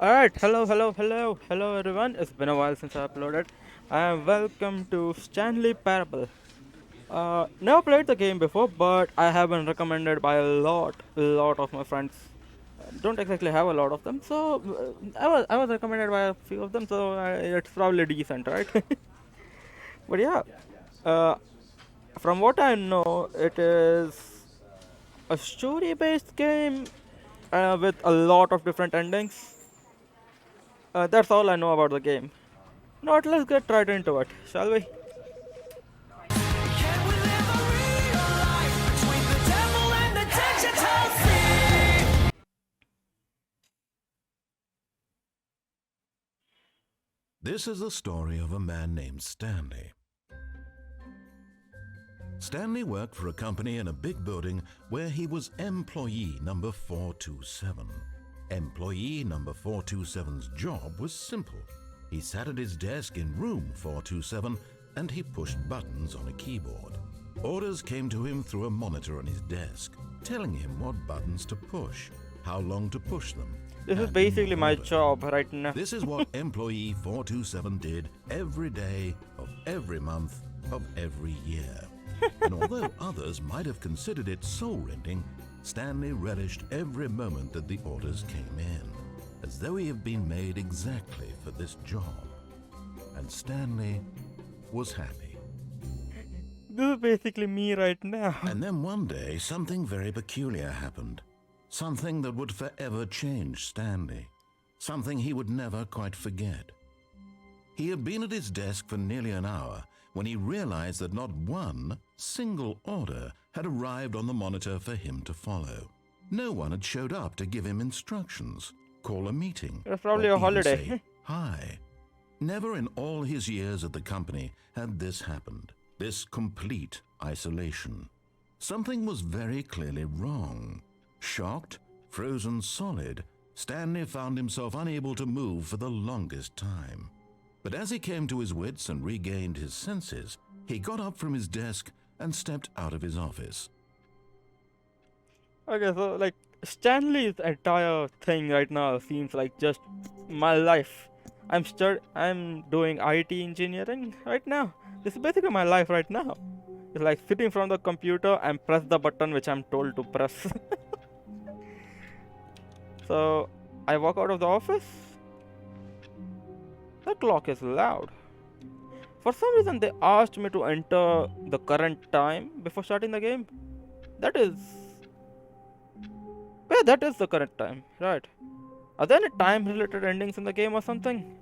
Alright, hello everyone. It's been a while since I uploaded. And welcome to Stanley Parable. Never played the game before, but I have been recommended by a lot of my friends. Don't exactly have a lot of them, so I was recommended by a few of them, so it's probably decent, right? But yeah, uh, from what I know, it is a story-based game with a lot of different endings. That's all I know about the game. Not, let's get right into it, shall we? Can we live a real life between the devil and the digital sea? This is the story of a man named Stanley. Stanley worked for a company in a big building where he was employee number 427. Employee number 427's job was simple. He sat at his desk in room 427 and he pushed buttons on a keyboard. Orders came to him through a monitor on his desk, telling him what buttons to push, how long to push them. This is and basically my more. job right now. This is what employee 427 did every day of every month of every year. And although others might have considered it soul-rending, Stanley relished every moment that the orders came in, as though he had been made exactly for this job. And Stanley was happy. This is basically me right now. And then one day, something very peculiar happened. Something that would forever change Stanley. Something he would never quite forget. He had been at his desk for nearly an hour when he realized that not one single order had arrived on the monitor for him to follow. No one had showed up to give him instructions, call a meeting, It was probably or a even holiday. say hi. Never in all his years at the company had this happened, this complete isolation. Something was very clearly wrong. Shocked, frozen solid, Stanley found himself unable to move for the longest time. But as he came to his wits and regained his senses, he got up from his desk and stepped out of his office. Okay, so like Stanley's entire thing right now seems like just my life. I'm doing IT engineering right now. This is basically my life right now. It's like sitting in front of the computer and press the button which I'm told to press. So I walk out of the office. The clock is loud. For some reason they asked me to enter the current time before starting the game. That is... Yeah, that is the current time, right. Are there any time related endings in the game or something?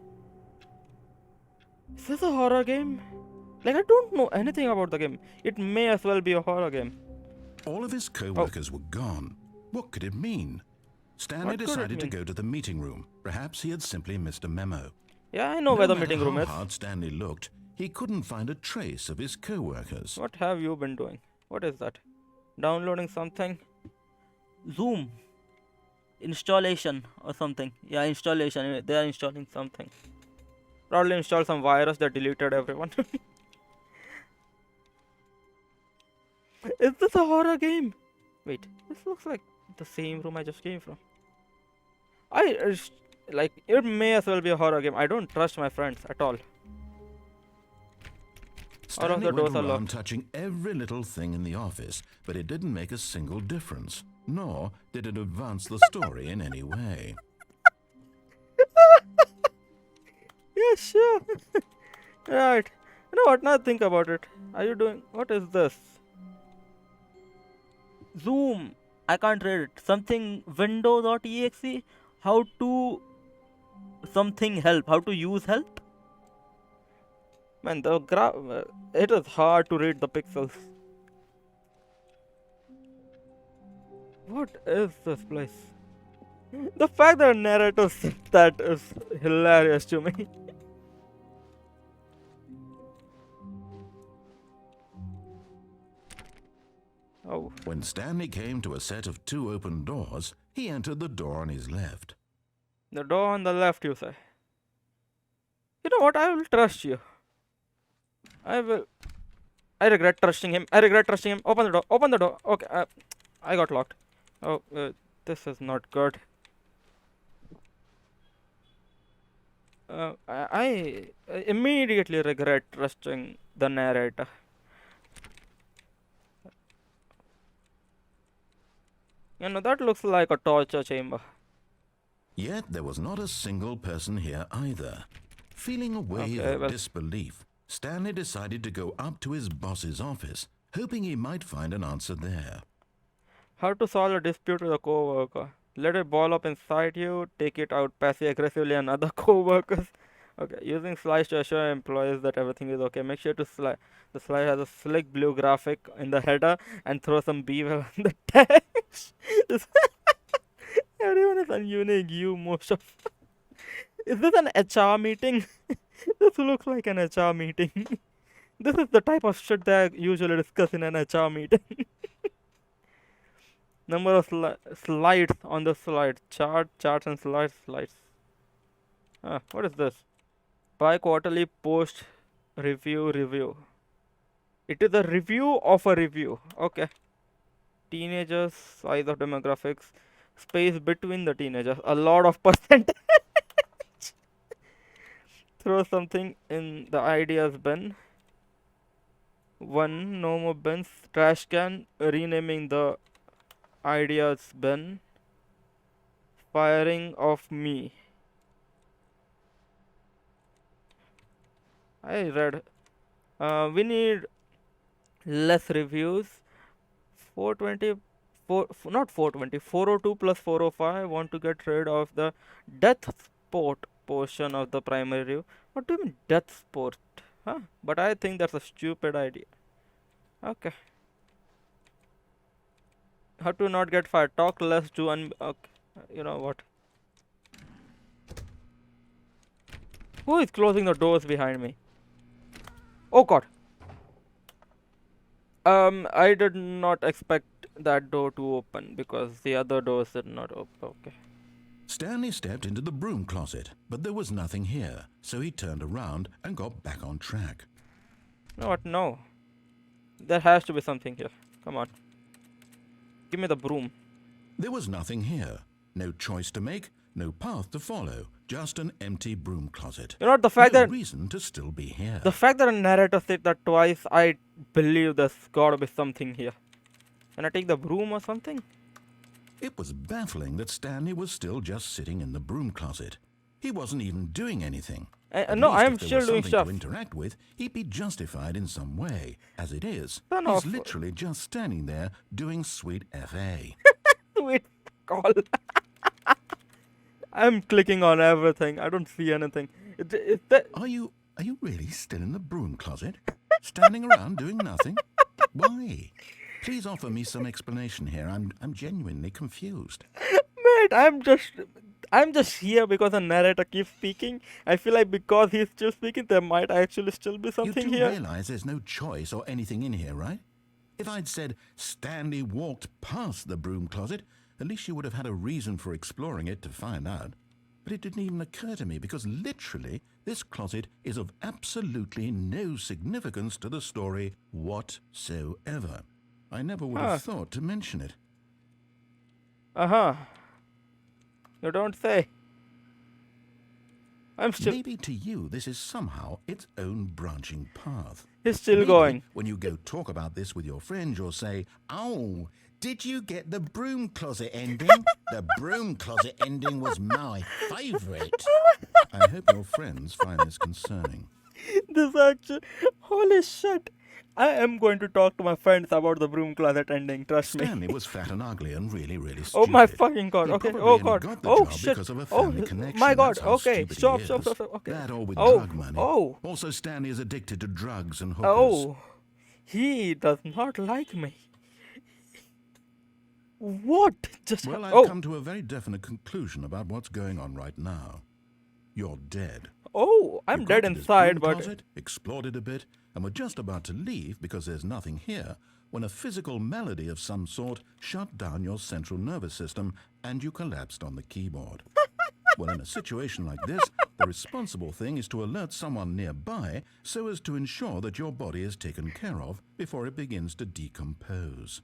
Is this a horror game? Like, I don't know anything about the game. It may as well be a horror game. All of his co-workers were gone. What could it mean? Stanley What could it decided to mean? go to the meeting room. Perhaps he had simply missed a memo. Yeah, I know where the matter meeting room how is. hard Stanley looked, he couldn't find a trace of his co-workers. What have you been doing? What is that? Downloading something? Zoom. Installation or something. Yeah, installation. They are installing something. Probably installed some virus that deleted everyone. Is this a horror game? Wait, this looks like the same room I just came from. Like, it may as well be a horror game. I don't trust my friends at all. Stanley the doors went are around locked. touching every little thing in the office, but it didn't make a single difference, nor did it advance the story in any way. Yeah, sure. Right. You know what? Now think about it. Are you doing... What is this? Zoom. I can't read it. Something window.exe. How to... Something help. How to use help? Man, the it is hard to read the pixels. What is this place? The fact that narrator said that is hilarious to me. Oh, When Stanley came to a set of 2 open doors, he entered the door on his left. the door on the left, you say. You know what? I will trust you. I will. I regret trusting him. I regret trusting him. Open the door. Open the door. Okay. I got locked. Oh, this is not good. I immediately regret trusting the narrator. That looks like a torture chamber. Yet there was not a single person here either. Feeling a wave Okay, of well, disbelief, Stanley decided to go up to his boss's office, hoping he might find an answer there. how to solve a dispute with a coworker? Let it ball up inside you, take it out passive aggressively on other coworkers. Okay, using slice to assure employees that everything is okay. Make sure to slide. The slide has a slick blue graphic in the header and throw some bevel on the text. This- Everyone is on unique you most of. Is this an HR meeting? This looks like an HR meeting. This is the type of shit they usually discuss in an HR meeting. Number of slides on the slide. Charts and slides. What is this? Bi-quarterly post review. It is a review of a review. Okay. Teenagers, size of demographics, space between the teenagers. A lot of percentage. Throw something in the ideas bin. One, no more bins. Trash can. Renaming the ideas bin. Firing of me. I read. We need less reviews. 420, not 420, 402 plus 405. Want to get rid of the death sport portion of the primary review. What do you mean death sport? Huh? But I think that's a stupid idea. Okay. How to not get fired? Talk less to okay. You know what? Who is closing the doors behind me? Oh god. I did not expect that door to open because the other doors did not open. Okay. Stanley stepped into the broom closet, but there was nothing here, so he turned around and got back on track. You know what? No. There has to be something here. Come on. Give me the broom. There was nothing here. No choice to make, no path to follow, just an empty broom closet. You know what? The fact No that reason to still be here. the fact that a narrator said that twice, I believe there's gotta be something here. Can I take the broom or something? It was baffling that Stanley was still just sitting in the broom closet. He wasn't even doing anything. At No, least I am if there still was doing something stuff. to interact with, he'd be justified in some way. As it is, Son he's of- literally just standing there doing sweet FA. Wait, call. I'm clicking on everything. I don't see anything. Is that Are you really still in the broom closet? Standing around doing nothing? Why? Please offer me some explanation here. I'm genuinely confused. mate? I'm just here because the narrator keeps speaking. I feel like because he's still speaking, there might actually still be You something do here. realize there's no choice or anything in here, right? If I'd said Stanley walked past the broom closet, at least you would have had a reason for exploring it to find out. But it didn't even occur to me because literally this closet is of absolutely no significance to the story whatsoever. I never would have thought to mention it. You don't say. I'm still. Maybe to you this is somehow its own branching path. He's still Maybe going. when you go talk about this with your friends, you'll say, "Oh, did you get the broom closet ending? The broom closet ending was my favourite." I hope your friends find this concerning. This actually. Holy shit. I am going to talk to my friends about the broom closet ending. Trust me. Stanley was fat and ugly and really, really stupid. Oh my fucking god. He Okay. probably Oh only god. got the Oh job shit. because of a Oh family connection. my god. That's how Okay. stupid he Stop. is. Okay. That or with Oh. drug money. Oh. Also, Stanley is addicted to drugs and hookers. Oh. He does not like me. What? Just Well, I've oh. come to a very definite conclusion about what's going on right now. You're dead. Oh, I'm You dead got to this inside, broom but closet, explored it a bit, and were just about to leave because there's nothing here when a physical malady of some sort shut down your central nervous system and you collapsed on the keyboard. Well, in a situation like this, the responsible thing is to alert someone nearby so as to ensure that your body is taken care of before it begins to decompose.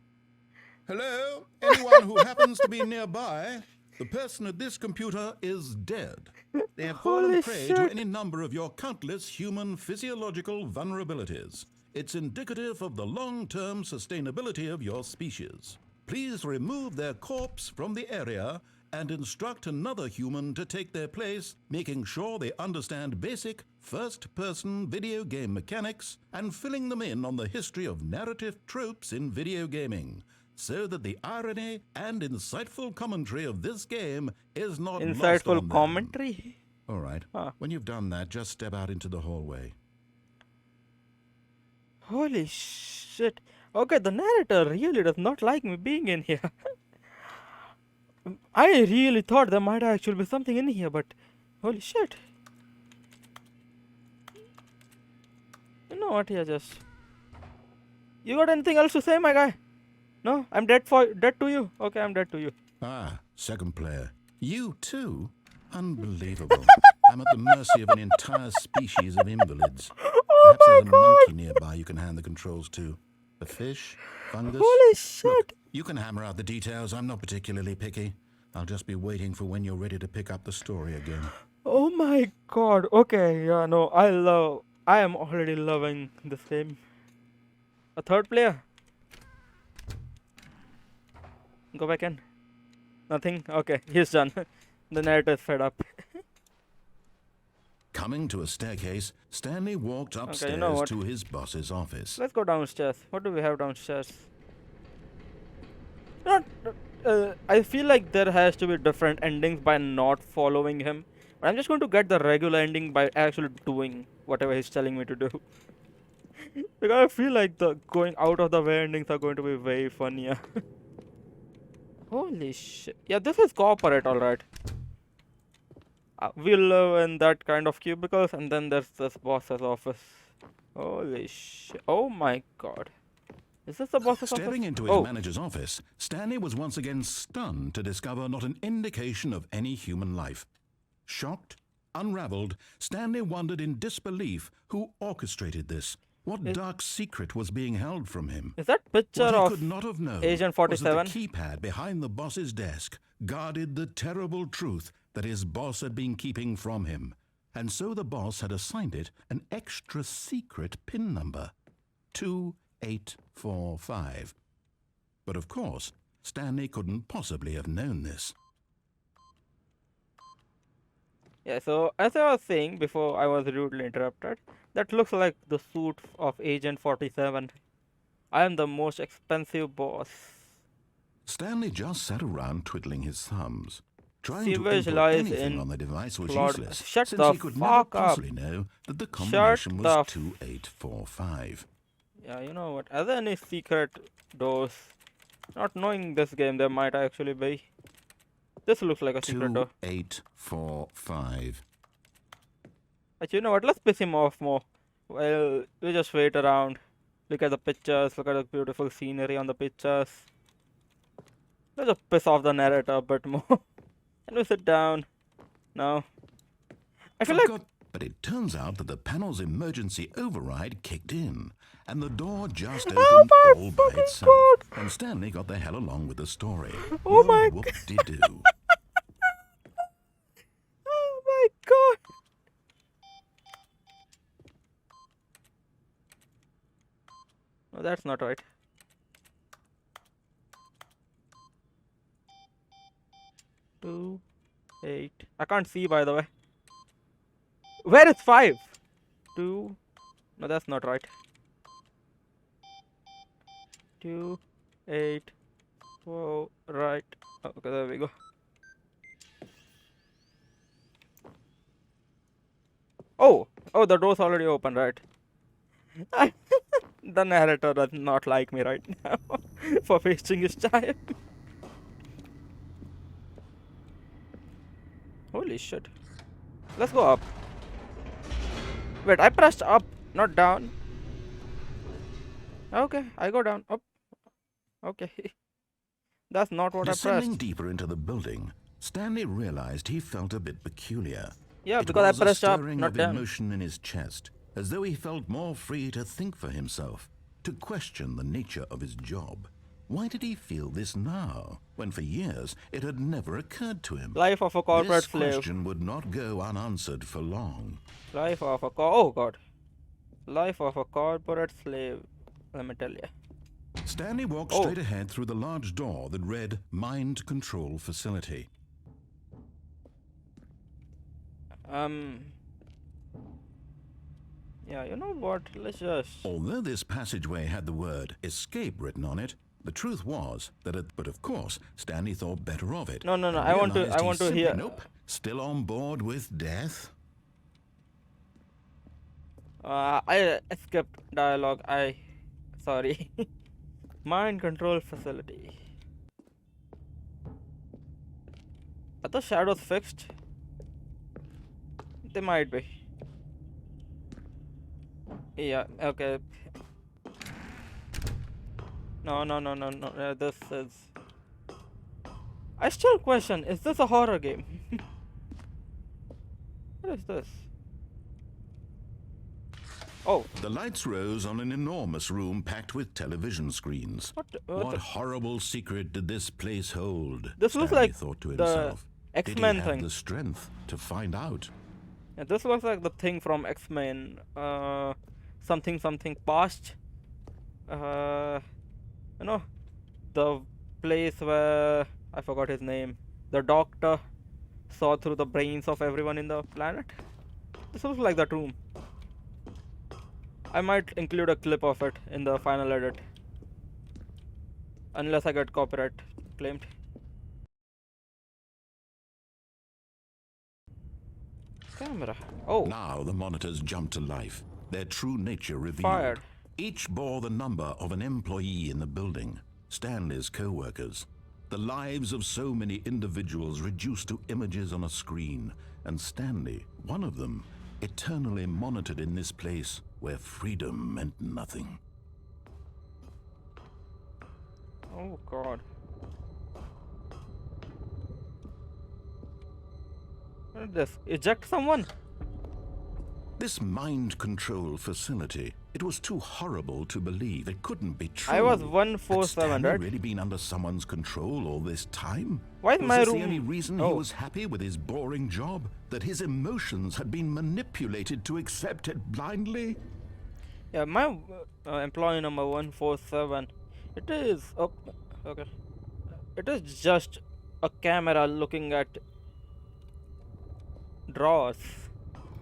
Hello? Anyone who happens to be nearby? The person at this computer is dead. They have Holy fallen prey shit. to any number of your countless human physiological vulnerabilities. It's indicative of the long-term sustainability of your species. Please remove their corpse from the area and instruct another human to take their place, making sure they understand basic first-person video game mechanics and filling them in on the history of narrative tropes in video gaming, so that the irony and insightful commentary of this game is not lost on Insightful them. commentary. All right. Huh. When you've done that, just step out into the hallway. Holy shit. Okay, the narrator really does not like me being in here. I really thought there might actually be something in here, but holy shit. You know what, yeah, just... You got anything else to say, my guy? No? I'm dead to you. Okay, I'm dead to you. Ah, second player. You too? Unbelievable. I'm at the mercy of an entire species of invalids. Perhaps there's a monkey nearby you can hand the controls to. A fish? Fungus? Holy shit. You can hammer out the details. I'm not particularly picky. I'll just be waiting for when you're ready to pick up the story again. Oh my god. Okay, yeah, no, I am already loving this game. A third player? Go back in. Nothing? Okay, he's done. The narrator is fed up. Coming to a staircase, Stanley walked upstairs know what? to his boss's office. Let's go downstairs. What do we have downstairs? I feel like there has to be different endings by not following him. But I'm just going to get the regular ending by actually doing whatever he's telling me to do. Because I feel like the going out of the way endings are going to be way funnier. Holy shit. Yeah, this is corporate, alright. We live in that kind of cubicles, and then there's this boss's office. Holy shit. Oh my god. Is this the boss's office? Stepping into his manager's office, Stanley was once again stunned to discover not an indication of any human life. Shocked, unraveled, Stanley wondered in disbelief who orchestrated this. What dark secret was being held from him? Is that picture What he of could not have known Agent was that 47? the keypad behind the boss's desk guarded the terrible truth that his boss had been keeping from him. And so the boss had assigned it an extra secret PIN number, 2845. But of course, Stanley couldn't possibly have known this. Yeah, so as I was saying before I was rudely interrupted, that looks like the suit of Agent 47. I am the most expensive boss. Stanley just sat around twiddling his thumbs. Trying to Sewage input lies anything in on the device was Claude- useless, Shut since the he could never fuck up. possibly know that the combination the was f- 2845. Yeah, you know what? Are there any secret doors? Not knowing this game, there might actually be. This looks like a secret door. 2845. But you know what? Let's piss him off more. Well, we just wait around. Look at the pictures. Look at the beautiful scenery on the pictures. Let's just piss off the narrator a bit more. And we sit down. No. I feel like... But it turns out that the panel's emergency override kicked in, and the door just Oh opened my all by fucking itself. God. And Stanley got the hell along with the story. Oh my whoop-de-doo. Oh my god. No, that's not right. Two, 8. I can't see, by the way. Where is 5? 2. No, that's not right. 2, 8, 4. Right. Okay, there we go. Oh, the door's already open, right? The narrator does not like me right now for wasting his time. Holy shit. Let's go up. Wait, I pressed up, not down. Okay, I go down. Up. Okay. That's not what I Descending pressed. deeper into the building, Stanley realized he felt a bit peculiar. Yeah, It because I was a pressed up, stirring not of down. emotion in his chest, as though he felt more free to think for himself, to question the nature of his job. Why did he feel this now, when for years it had never occurred to him? Life of a corporate This slave. question would not go unanswered for long. Life of a oh god. Life of a corporate slave. Let me tell you. Stanley walked Oh. straight ahead through the large door that read Mind Control Facility. Yeah, you know what? Let's just. Although this passageway had the word escape written on it, the truth was that but of course, Stanley thought better of it. No, and I want to. realized I he want to simply- hear. Nope. Still on board with death? I skipped dialogue. Sorry. Mind control facility. Are the shadows fixed? They might be. Yeah. Okay. No. This is. I still question: is this a horror game? What is this? Oh, The lights rose on an enormous room packed with television screens. what What the- horrible secret did this place hold? This looks Stanley like thought to the himself. Did X-Men he have thing. the strength to find out? Yeah, this looks like the thing from X-Men. Something past. You know, the place where I forgot his name. The doctor saw through the brains of everyone in the planet. This looks like that room. I might include a clip of it in the final edit. Unless I get copyright claimed. Camera. Oh, Now the monitors jumped to life, their true nature revealed. Fired. Each bore the number of an employee in the building, Stanley's co-workers. The lives of so many individuals reduced to images on a screen, and Stanley, one of them, eternally monitored in this place where freedom meant nothing. oh God. What is this? Eject someone? This mind control facility, it was too horrible to believe. It couldn't be true. I was Had 147, Stanley right? really been under someone's control all this time? Why is was my this room- the only reason Oh. he was happy with his boring job? That his emotions had been manipulated to accept it blindly? Yeah, my employee number 147. It is. Oh, okay. It is just a camera looking at drawers.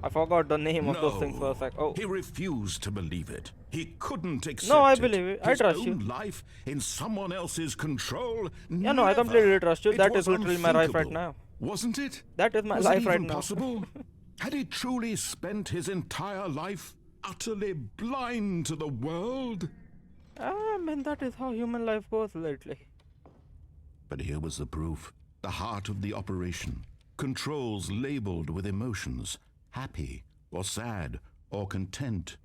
I forgot the name of those things for a sec. Oh, He refused to believe it. He couldn't accept No, I it. believe it. I His trust you. own life in someone else's control? Yeah, no, I Never. completely trust you. It That was is literally my life right unthinkable. now. Wasn't it? That is my Was life it right even now. possible? Had he truly spent his entire life utterly blind to the world? I mean, that is how human life goes lately. But here was the proof. The heart of the operation. Controls labeled with emotions. Happy or sad or content.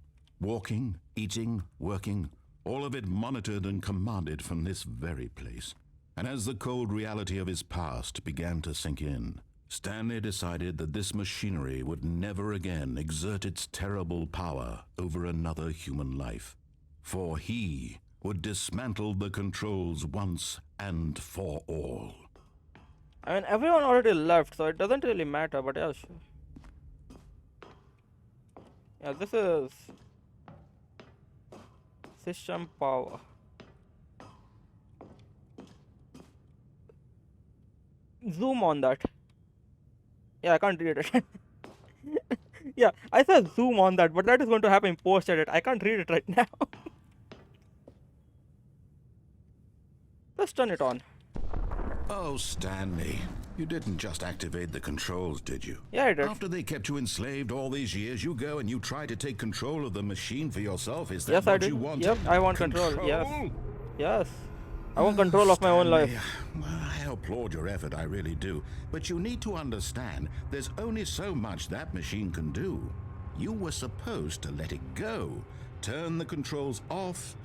Walking, eating, working. All of it monitored and commanded from this very place. And as the cold reality of his past began to sink in, Stanley decided that this machinery would never again exert its terrible power over another human life. For he would dismantle the controls once and for all. I mean, everyone already left, so it doesn't really matter, but yeah, sure. Yeah, this is system power. Zoom on that. Yeah, I can't read it. Yeah, I said zoom on that, but that is going to happen post edit. I can't read it right now. Let's turn it on. Oh, Stanley, you didn't just activate the controls, did you? Yeah, I did. After they kept you enslaved all these years, you go and you try to take control of the machine for yourself. Is that Yes, I what did. you want? Yep, I want control. Yes. Yes. I want control of my own Stanley, life. well, I applaud your effort, I really do. But you need to understand, there's only so much that machine can do. You were supposed to let it go, turn the controls off,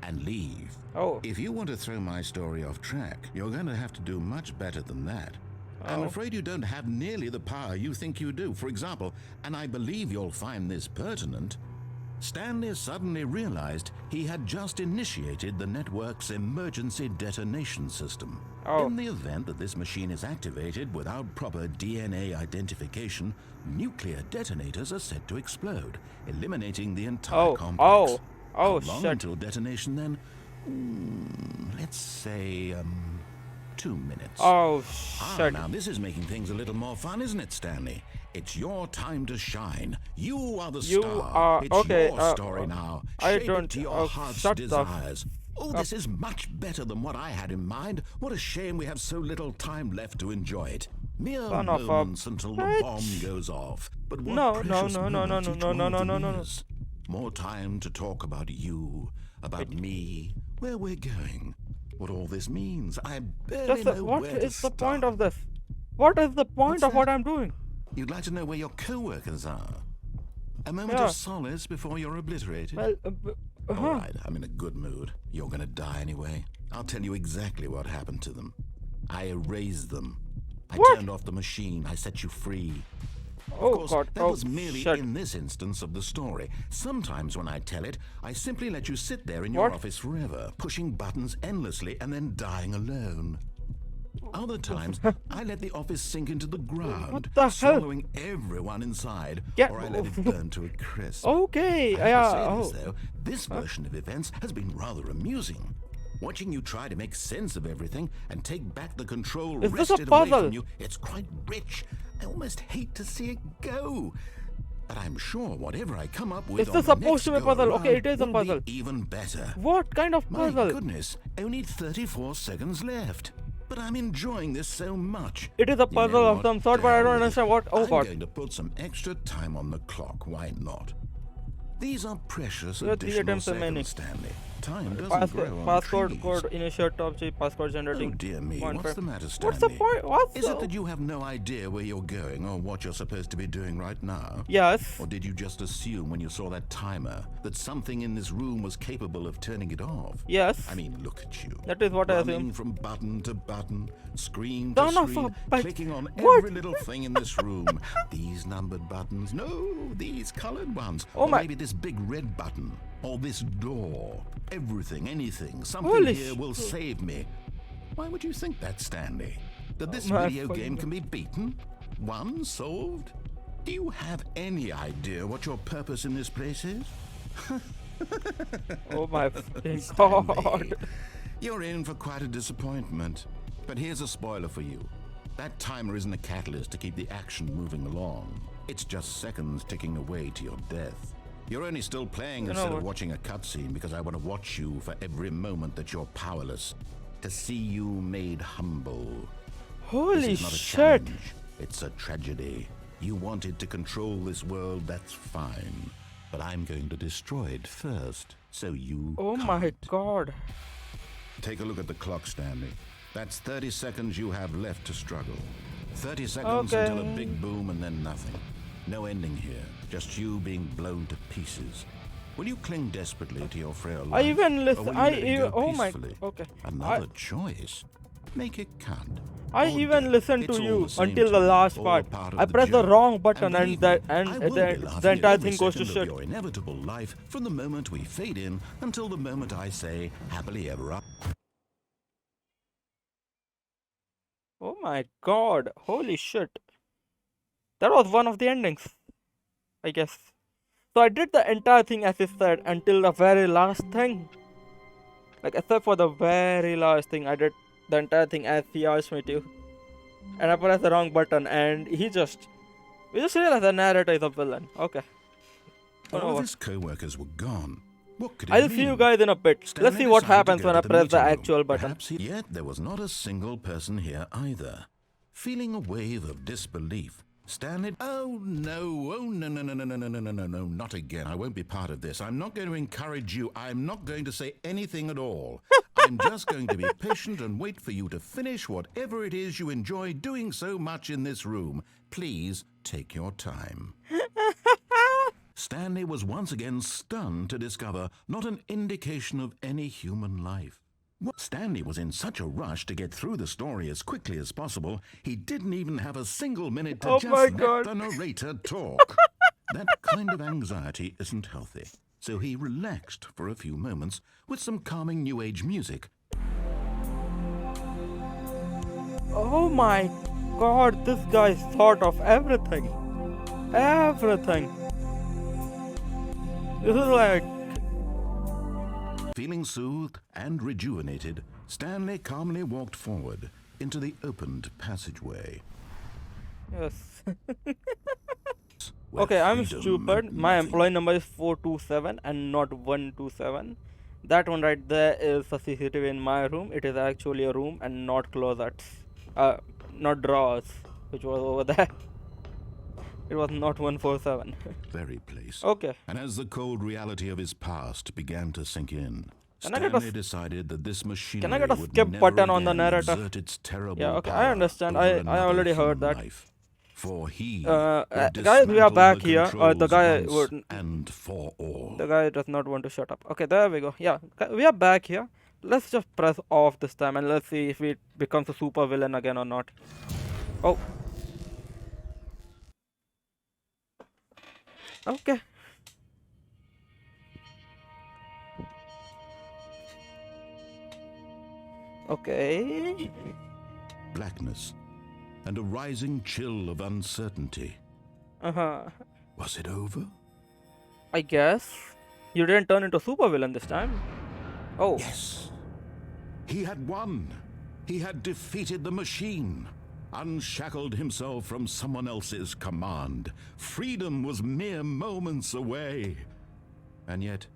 and leave. Oh. If you want to throw my story off track, you're going to have to do much better than that. I'm Oh. afraid you don't have nearly the power you think you do. For example, and I believe you'll find this pertinent, Stanley suddenly realized he had just initiated the network's emergency detonation system. Oh. In the event that this machine is activated without proper DNA identification, nuclear detonators are set to explode, eliminating the entire complex. Oh, How long shit. until detonation then? Let's say, 2 minutes. Oh, shit. Now this is making things a little more fun, isn't it, Stanley? It's your time to shine. You are the You star. are- It's okay, your story now. I Shape don't- it to your oh, heart's shut the desires. Oh, this is much better than what I had in mind. What a shame we have so little time left to enjoy it. Mere Son of a moments until the bitch. bomb goes off. But what No, precious no, moments each one of them no. is. More time to talk about you, about me, where we're going, what all this means. I barely know What where to is the point start. of this? What is the point What's of what that? I'm doing? You'd like to know where your co-workers are. A moment Yeah. of solace before you're obliterated. Well, All right, I'm in a good mood. You're gonna die anyway. I'll tell you exactly what happened to them. I erased them. I What? turned off the machine. I set you free. oh Of course, god, that oh was merely shit. in this instance of the story. Sometimes when I tell it, I simply let you sit there in your What? office forever, pushing buttons endlessly and then dying alone. Other times, I let the office sink into the ground, the hell? swallowing everyone inside, Get- or I let it burn to a crisp. Okay, I have to yeah. say Oh, this, though, this version of events has been rather amusing. Watching you try to make sense of everything and take back the control Is this a wrested away puzzle? from you, it's quite rich. I almost hate to see it go. But I'm sure whatever I come up with Is on this the supposed to be a next puzzle? Okay, go-around it is a will puzzle. be even better. what kind of My puzzle? goodness, only 34 seconds left. But I'm enjoying this so much. It is a You know puzzle of what? some sort, To but I hell don't with it. understand what. Oh I'm god. going to put some extra time on the clock. Why not? These are precious Your 3 additional attempts remaining. seconds, Stanley. Time doesn't Passcode, grow on passcode trees. code initiate top G passcode Oh generating. dear me, Point what's five. the matter, Stanley? What's the point? What's Is the... it that you have no idea where you're going or what you're supposed to be doing right now? Yes. Or did you just assume when you saw that timer that something in this room was capable of turning it off? Yes. I mean, look at you. That is what I Running assumed. from button to button, screen to Son of a screen, bitch. clicking on What? every little thing in this room. These numbered buttons, no, these colored ones. Oh or my- maybe this big red button, or this door. Everything, anything, something Holy here will save me. Why would you think that, Stanley? That this my video fucking- game can be beaten? Won? Solved? Do you have any idea what your purpose in this place is? Oh my fucking Stanley, god. You're in for quite a disappointment. But here's a spoiler for you. That timer isn't a catalyst to keep the action moving along. It's just seconds ticking away to your death. You're only still playing You know instead of what? watching a cutscene because I want to watch you for every moment that you're powerless. To see you made humble. Holy This is not a shit. challenge. It's a tragedy. You wanted to control this world, that's fine. But I'm going to destroy it first, so you Oh my can't. god. Take a look at the clock, Stanley. That's 30 seconds you have left to struggle. 30 seconds until a Okay. big boom and then nothing. No ending here, just you being blown to pieces. Will you cling desperately to your frail life? I even or listen. will you I let it even. go Oh my. peacefully? Okay. Another choice. Make it count. I Or even death. listened It's to all you the same until to the me, last all part. part of I the pressed the journey. wrong button believe and me, I will be laughing the at entire every thing goes to second shit. of your inevitable life from the moment we fade in until the moment I say happily ever after. Oh my god. Holy shit. That was one of the endings. I guess. So I did the entire thing as you said until the very last thing. Like except for the very last thing, I did the entire thing as he asked me to. And I pressed the wrong button and we just realized the narrator is a villain. Okay. Oh, All no, of his co-workers were gone. What could it I'll mean? see you guys in a bit. Let's Stanley see what decided to happens go when to I press the meeting room. actual button. Perhaps yet there was not a single person here either. Feeling a wave of disbelief, Stanley. Oh no! Oh no! No! No! No! No! No! No! No! No! No! Not again! I won't be part of this. I'm not going to encourage you. I'm not going to say anything at all. I'm just going to be patient and wait for you to finish whatever it is you enjoy doing so much in this room. Please take your time. Stanley was once again stunned to discover not an indication of any human life. Stanley was in such a rush to get through the story as quickly as possible, he didn't even have a single minute to Oh just my let God. the narrator talk. That kind of anxiety isn't healthy. so he relaxed for a few moments with some calming New Age music. Oh my god, this guy's thought of everything. Everything. This is like. Feeling soothed and rejuvenated, Stanley calmly walked forward into the opened passageway. Yes. where Okay, I'm freedom stupid. meant My nothing. employee number is 427 and not 127. That one right there is a CCTV in my room. It is actually a room and not closets. Not drawers, which was over there. It was not 147. Very place. Okay. And as the cold reality of his past began to sink in, Can I get a Stanley decided that this machinery I get a would skip never button on the again narrator? exert its terrible Yeah, okay, I power understand. over I another already heard human that. life. For he Guys, we are would back dismantle here. the The guy controls would. once and for all. The guy does not want to shut up. Okay, there we go. Yeah, we are back here. Let's just press off this time and let's see if it becomes a super villain again or not. Oh. Okay. Okay. Blackness and a rising chill of uncertainty. Uh-huh. Was it over? I guess. You didn't turn into a super villain this time. Oh. Yes. He had won. He had defeated the machine, unshackled himself from someone else's command. Freedom was mere moments away. And yet,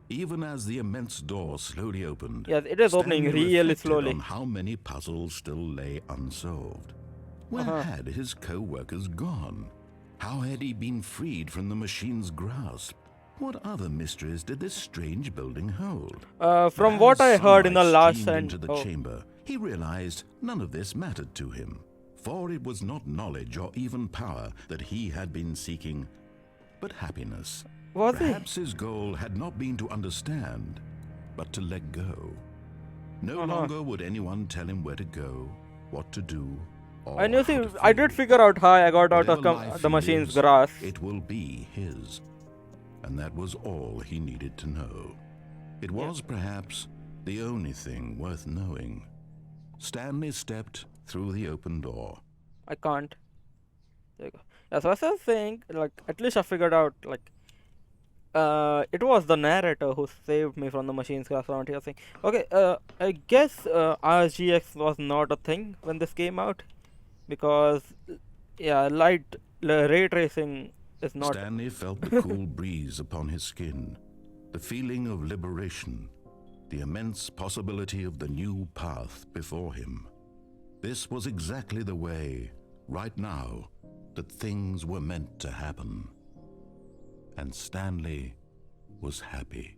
even as the immense door slowly opened, Yes, it is opening Stanley really reflected slowly. on how many puzzles still lay unsolved. Where had his co-workers gone? How had he been freed from the machine's grasp? What other mysteries did this strange building hold? From what I As heard in the sunlight last streamed sentence. into the chamber, he realized none of this mattered to him, for it was not knowledge or even power that he had been seeking, but happiness. Was he? Perhaps his goal had not been to understand, but to let go. No longer would anyone tell him where to go, what to do, or And you see, how to I did feel. figure out how I got out of Whatever life the he machine's lives, grasp. It will be his. And that was all he needed to know. It was perhaps the only thing worth knowing. Stanley stepped through the open door. I can't. There you go. Yeah, so as I was saying, like, at least I figured out, like, it was the narrator who saved me from the machine's grasp around here. Thing. Okay, I guess RGX was not a thing when this came out, because, yeah, ray tracing is not. Stanley felt the cool breeze upon his skin, the feeling of liberation, the immense possibility of the new path before him. This was exactly the way, right now, that things were meant to happen. And Stanley was happy.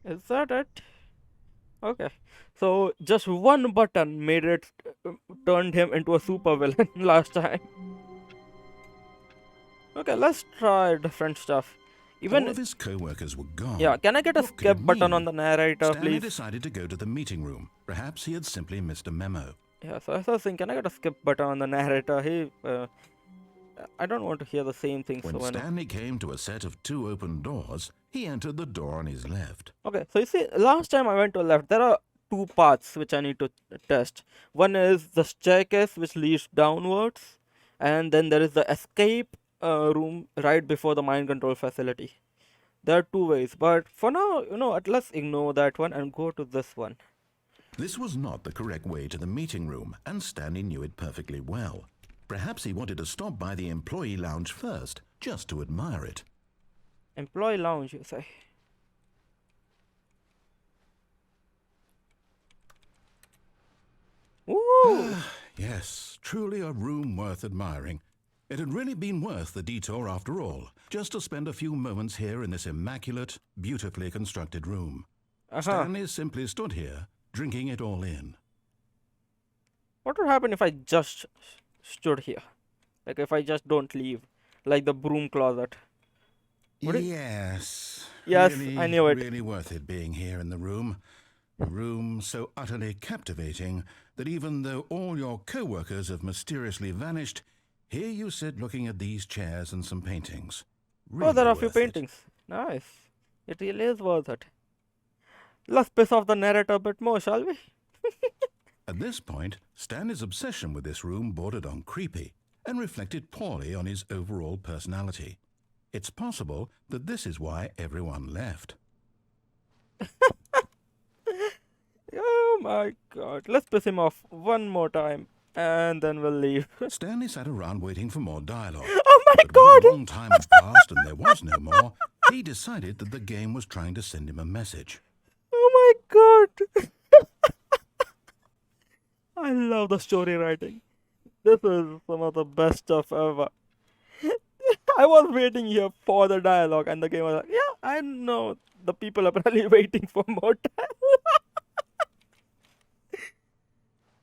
Is that it? Okay. So just one button made it turned him into a super villain last time. Okay, let's try different stuff. All Even of his co-workers were gone. yeah, can I get a What could it skip button on mean? the narrator, Stanley please? decided to go to the meeting room. Perhaps he had simply missed a memo. Yeah, so as I was saying, can I get a skip button on the narrator? I don't want to hear the same thing. When So I know. Stanley came to a set of 2 open doors, he entered the door on his left. Okay, so you see, last time I went to left, there are 2 paths which I need to test. One is the staircase which leads downwards, and then there is the escape room right before the mind control facility. There are 2 ways, but for now, let's ignore that one and go to this one. This was not the correct way to the meeting room, and Stanley knew it perfectly well. Perhaps he wanted to stop by the employee lounge first, just to admire it. Employee lounge, you say? Ooh! Yes, truly a room worth admiring. It had really been worth the detour after all, just to spend a few moments here in this immaculate, beautifully constructed room. Stanley simply stood here, drinking it all in. What would happen if I just stood here? Like if I just don't leave, like the broom closet. Would it- Yes. Yes, really, I knew it. Really worth it being here in the room. A room so utterly captivating that even though all your co-workers have mysteriously vanished, here you sit looking at these chairs and some paintings. Really Oh, there are a few worth it. paintings. Nice. It really is worth it. Let's piss off the narrator a bit more, shall we? At this point, Stanley's obsession with this room bordered on creepy and reflected poorly on his overall personality. It's possible that this is why everyone left. Oh my god. Let's piss him off one more time and then we'll leave. Stanley sat around waiting for more dialogue. Oh my But when a god! long time had passed and there was no more, he decided that the game was trying to send him a message. Oh my god! I love the story writing. This is some of the best stuff ever. I was waiting here for the dialogue, and the game was like, yeah, I know the people are probably waiting for more time.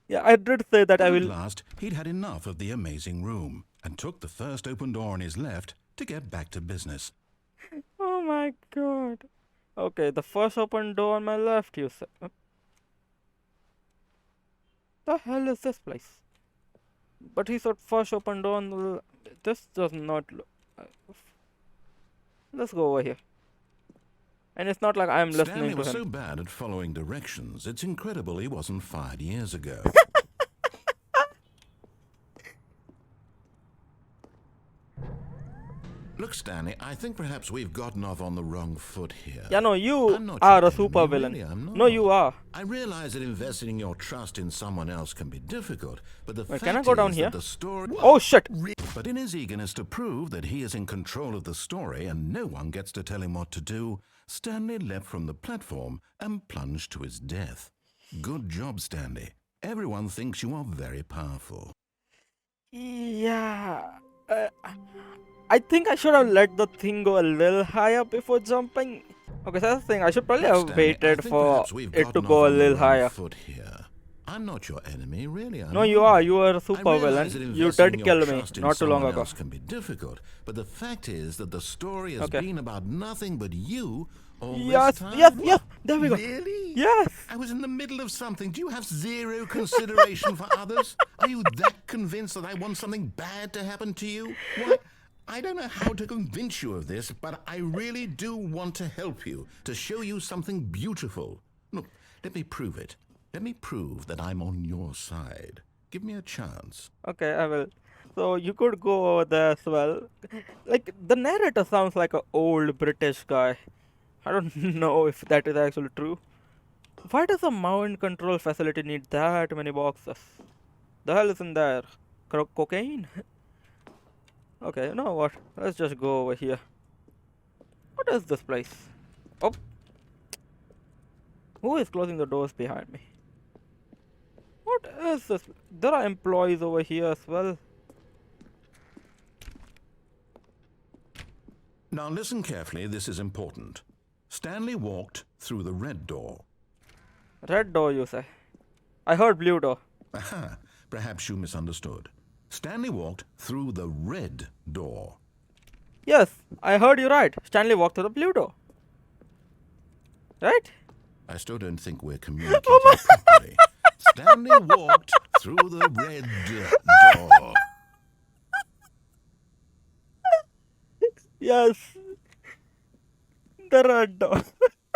Yeah, I did say that I At will. last, he'd had enough of the amazing room and took the first open door on his left to get back to business. Oh my god. Okay, the first open door on my left, you said. The hell is this place? But he said first open door on the. This does not look. Let's go over here. And it's not like I'm Stanley listening to was him. so bad at following directions, it's incredible he wasn't fired years ago. Look, Stanley, I think perhaps we've gotten off on the wrong foot here. Yeah, no, you I'm not are your a super enemy, villain. really, I'm No, not. you are. I realize that investing your trust in someone else can be difficult, but the Wait, fact can I go down is here? that the story... Oh shit! But in his eagerness to prove that he is in control of the story and no one gets to tell him what to do, Stanley leapt from the platform and plunged to his death. Good job, Stanley. Everyone thinks you are very powerful. Yeah. I think I should have let the thing go a little higher before jumping. Okay, so that's the thing. I should probably have Stanley, I waited think for perhaps we've it to gotten go off a on the little wrong higher. foot here. I'm not your enemy, really. I'm No, you not. are. You are a I super villain. realize that You investing did your kill me trust in not too long someone ago. else can be difficult, but the fact is that the story has Okay. been about nothing but you all Yes, this time. yes, yes. There we go. Really? Yes. I was in the middle of something. Do you have zero consideration for others? Are you that convinced that I want something bad to happen to you? Why, I don't know how to convince you of this, but I really do want to help you, to show you something beautiful. Look, let me prove it. Let me prove that I'm on your side. Give me a chance. Okay, I will. So you could go over there as well. Like the narrator sounds like an old British guy. I don't know if that is actually true. Why does a mind control facility need that many boxes? The hell is in there? Cocaine? Okay, you know what? Let's just go over here. What is this place? Oh. Who is closing the doors behind me? What is this? There are employees over here as well. Now listen carefully, this is important. Stanley walked through the red door. Red door, you say? I heard blue door. Aha, perhaps you misunderstood. Stanley walked through the red door. Yes, I heard you right. Stanley walked through the blue door. Right? I still don't think we're communicating properly. Stanley walked through the red door. Yes. The red door.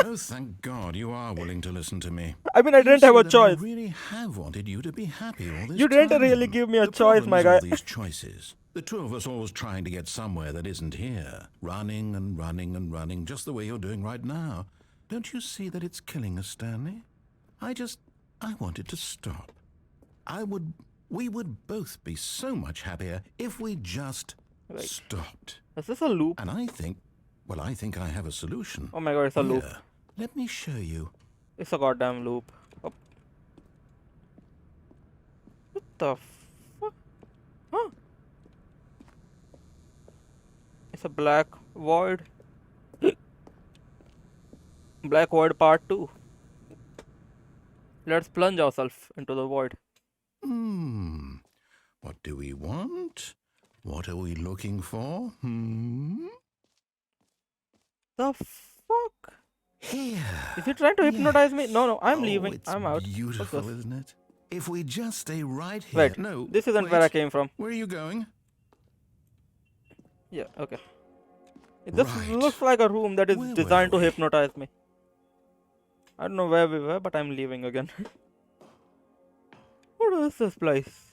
Oh, thank God you are willing to listen to me. I mean, I You didn't have see a that choice. I really have wanted you to be happy all this You didn't time. really give me a The choice, problem my is all guy. these choices. The two of us always trying to get somewhere that isn't here. Running and running and running, just the way you're doing right now. Don't you see that it's killing us, Stanley? I wanted to stop. We would both be so much happier if we just Right. stopped. Is this a loop? And I think I have a solution. Oh my god, it's a loop. Here, let me show you. It's a goddamn loop. Oh. What the fuck? Huh? It's a black void. Black void part 2. Let's plunge ourselves into the void. What do we want? What are we looking for? The fuck? Here. Is he trying to hypnotize me? No, no, I'm Oh, leaving. it's I'm out. What's beautiful, this? isn't it? If we just stay right here. Wait, No, this isn't wait. where I came from. Where are you going? Yeah, okay. This Right. looks like a room that is Where were designed to we? hypnotize me. I don't know where we were, but I'm leaving again. What is this place?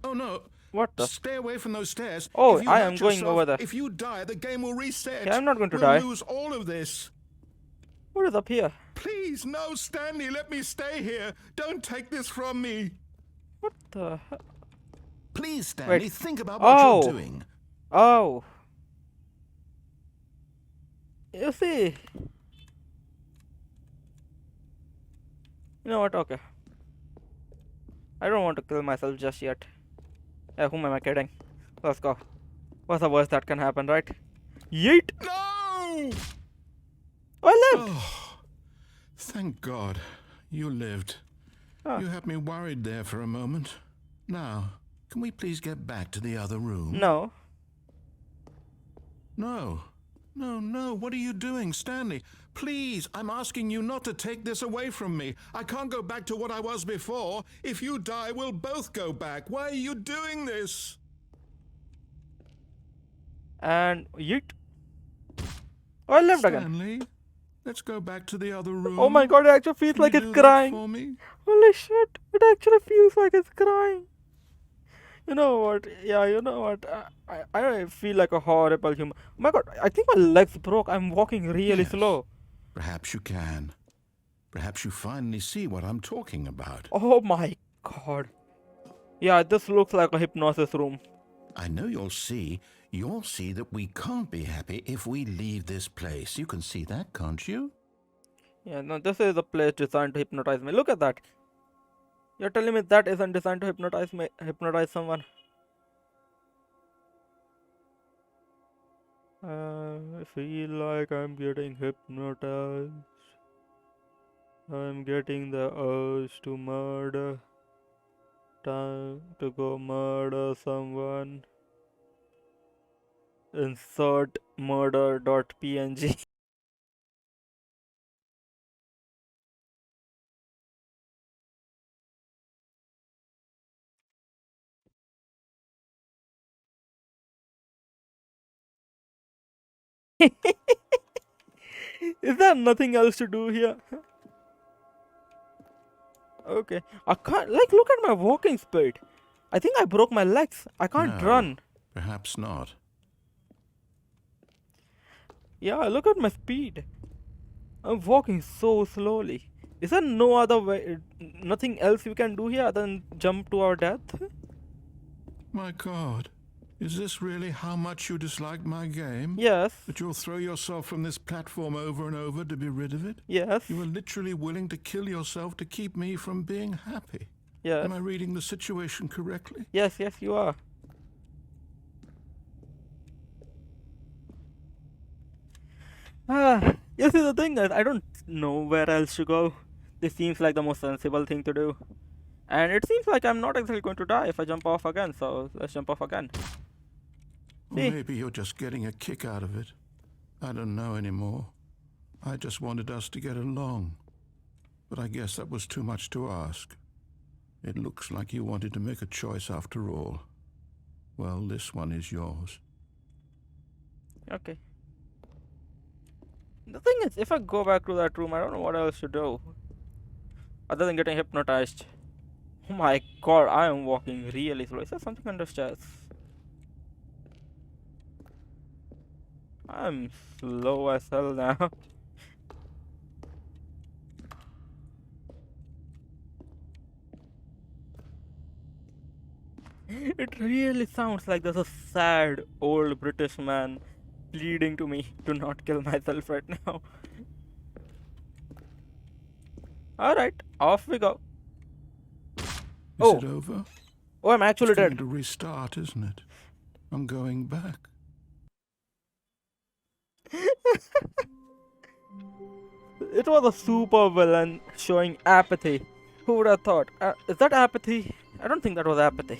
Oh no. What the? Stay away from those stairs. Oh, If you I hurt am going yourself, over there. If you die, the game will reset. Yeah, I'm not going to we'll die. lose all of this. What is up here? Please, no, Stanley, let me stay here. Don't take this from me. What the hell? Please, Stanley, Wait. think about what Oh. you're doing. Oh. You see. You know what? Okay. I don't want to kill myself just yet. Yeah, whom am I kidding? Let's go. What's the worst that can happen, right? Yeet! No! I lived! Oh, thank God you lived. Ah. You had me worried there for a moment. Now, can we please get back to the other room? No. No. No, no. What are you doing, Stanley? Please, I'm asking you not to take this away from me. I can't go back to what I was before. If you die, we'll both go back. Why are you doing this? And yeet. Oh, I lived again. Stanley, let's go back to the other room. Oh my god, it actually feels Can like you it's do that crying. for me? Holy shit, it actually feels like it's crying. You know what? Yeah, you know what? I feel like a horrible human. Oh my god, I think my legs broke. I'm walking really Yes. slow. Perhaps you can. Perhaps you finally see what I'm talking about. Oh my god. Yeah, this looks like a hypnosis room. I know you'll see that we can't be happy if we leave this place. You can see that, can't you? Yeah, no, this is a place designed to hypnotize me. Look at that. You're telling me that isn't designed to hypnotize someone? I feel like I'm getting hypnotized. I'm getting the urge to murder. Time to go murder someone. Insert murder.png. Is there nothing else to do here? Okay. I can't, like, look at my walking speed. I think I broke my legs. I can't No, run. Perhaps not. Yeah, look at my speed. I'm walking so slowly. Is there no other way, nothing else we can do here other than jump to our death? My God, is this really how much you dislike my game? Yes. That you'll throw yourself from this platform over and over to be rid of it? Yes. You were literally willing to kill yourself to keep me from being happy. Yes. Am I reading the situation correctly? Yes, yes, you are. You see, the thing is, I don't know where else to go. This seems like the most sensible thing to do. And it seems like I'm not actually going to die if I jump off again, so let's jump off again. Or See? maybe you're just getting a kick out of it. I don't know anymore. I just wanted us to get along. But I guess that was too much to ask. It looks like you wanted to make a choice after all. Well, this one is yours. Okay. The thing is, if I go back to that room, I don't know what else to do. Other than getting hypnotized. Oh my god, I am walking really slow. Is there something under stairs? I'm slow as hell now. It really sounds like there's a sad old British man pleading to me to not kill myself right now. Alright, off we go. Is Oh. it over? Oh, I'm actually It's going dead. to restart, isn't it? I'm going back. It was a super villain showing apathy. Who would have thought? Is that apathy? I don't think that was apathy.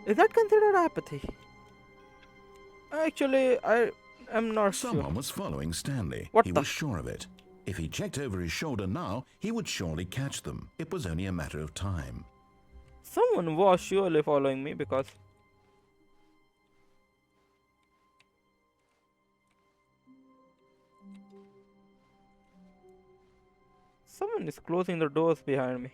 Is that considered apathy? Actually, I am not Someone sure. was following Stanley. What He the- was sure of it. If he checked over his shoulder now, he would surely catch them. It was only a matter of time. Someone was surely following me because someone is closing the doors behind me.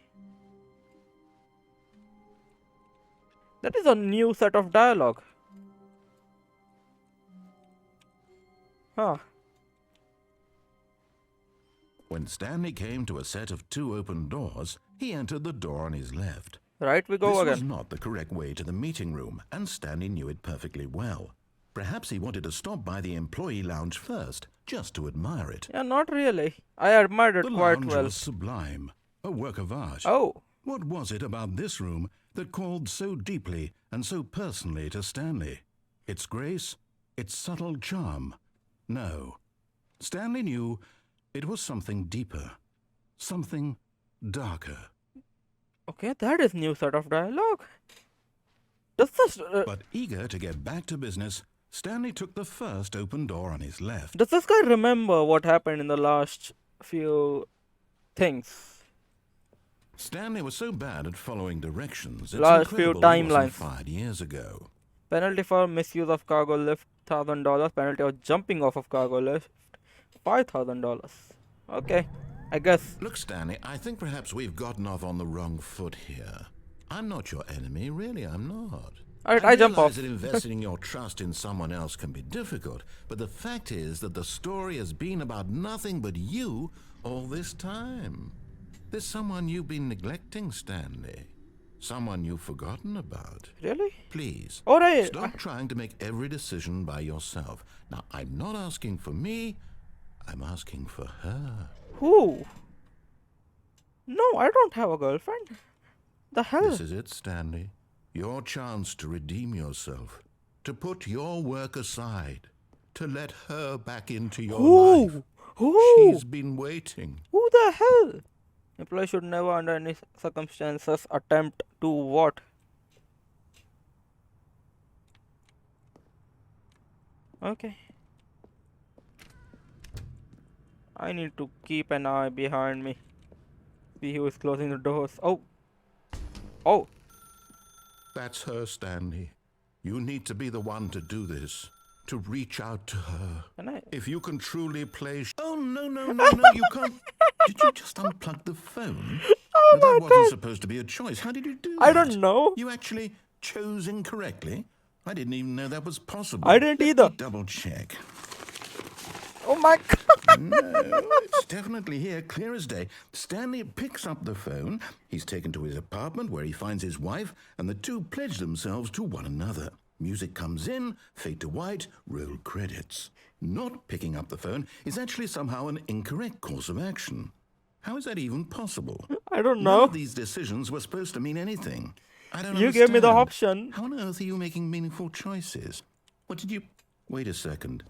That is a new set of dialogue. Huh. When Stanley came to a set of 2 open doors, he entered the door on his left. Right, we go This was again. not the correct way to the meeting room, and Stanley knew it perfectly well. Perhaps he wanted to stop by the employee lounge first, just to admire it. Yeah, not really. I admired it The quite lounge well. was sublime, a work of art. Oh, What was it about this room that called so deeply and so personally to Stanley? Its grace? Its subtle charm? No. Stanley knew it was something deeper, something darker. okay, that is new set of dialogue. Does this But eager to get back to business, Stanley took the first open door on his left. does this guy remember what happened in the last few things? Stanley was so bad at following directions, it's Last few incredible he wasn't timelines. fired years ago. Penalty for misuse of cargo lift $1,000. Penalty of jumping off of cargo lift $5,000. Okay, I guess. Look, Stanley, I think perhaps we've gotten off on the wrong foot here. I'm not your enemy, really, I'm not. Alright, I jump realize off. that investing your trust in someone else can be difficult, but the fact is that the story has been about nothing but you all this time. There's someone you've been neglecting, Stanley. Someone you've forgotten about. Really? Please, Alright. stop trying to make every decision by yourself. Now, I'm not asking for me, I'm asking for her. Who? No, I don't have a girlfriend. The hell? This is it, Stanley. Your chance to redeem yourself, to put your work aside, to let her back into your life. Who? Who? She's been waiting. Who the hell? Employee should never, under any circumstances, attempt to what? Okay. I need to keep an eye behind me. See who is closing the doors. Oh. Oh. That's her, Stanley. You need to be the one to do this, to reach out to her. Can I? If you can truly play... Oh, no, you can't... Did you just unplug the phone? Oh that my wasn't God. supposed to be a choice. How did you do I that? don't know. You actually chose incorrectly? I didn't even know that was possible. I didn't either. Double check. Oh my god. No, it's definitely here, clear as day. Stanley picks up the phone. He's taken to his apartment where he finds his wife, and the two pledge themselves to one another. Music comes in, fade to white, roll credits. Not picking up the phone is actually somehow an incorrect course of action. How is that even possible? I don't None know. of these decisions were supposed to mean anything. I don't You gave me the understand. option. How on earth are you making meaningful choices? What did you... Wait a second.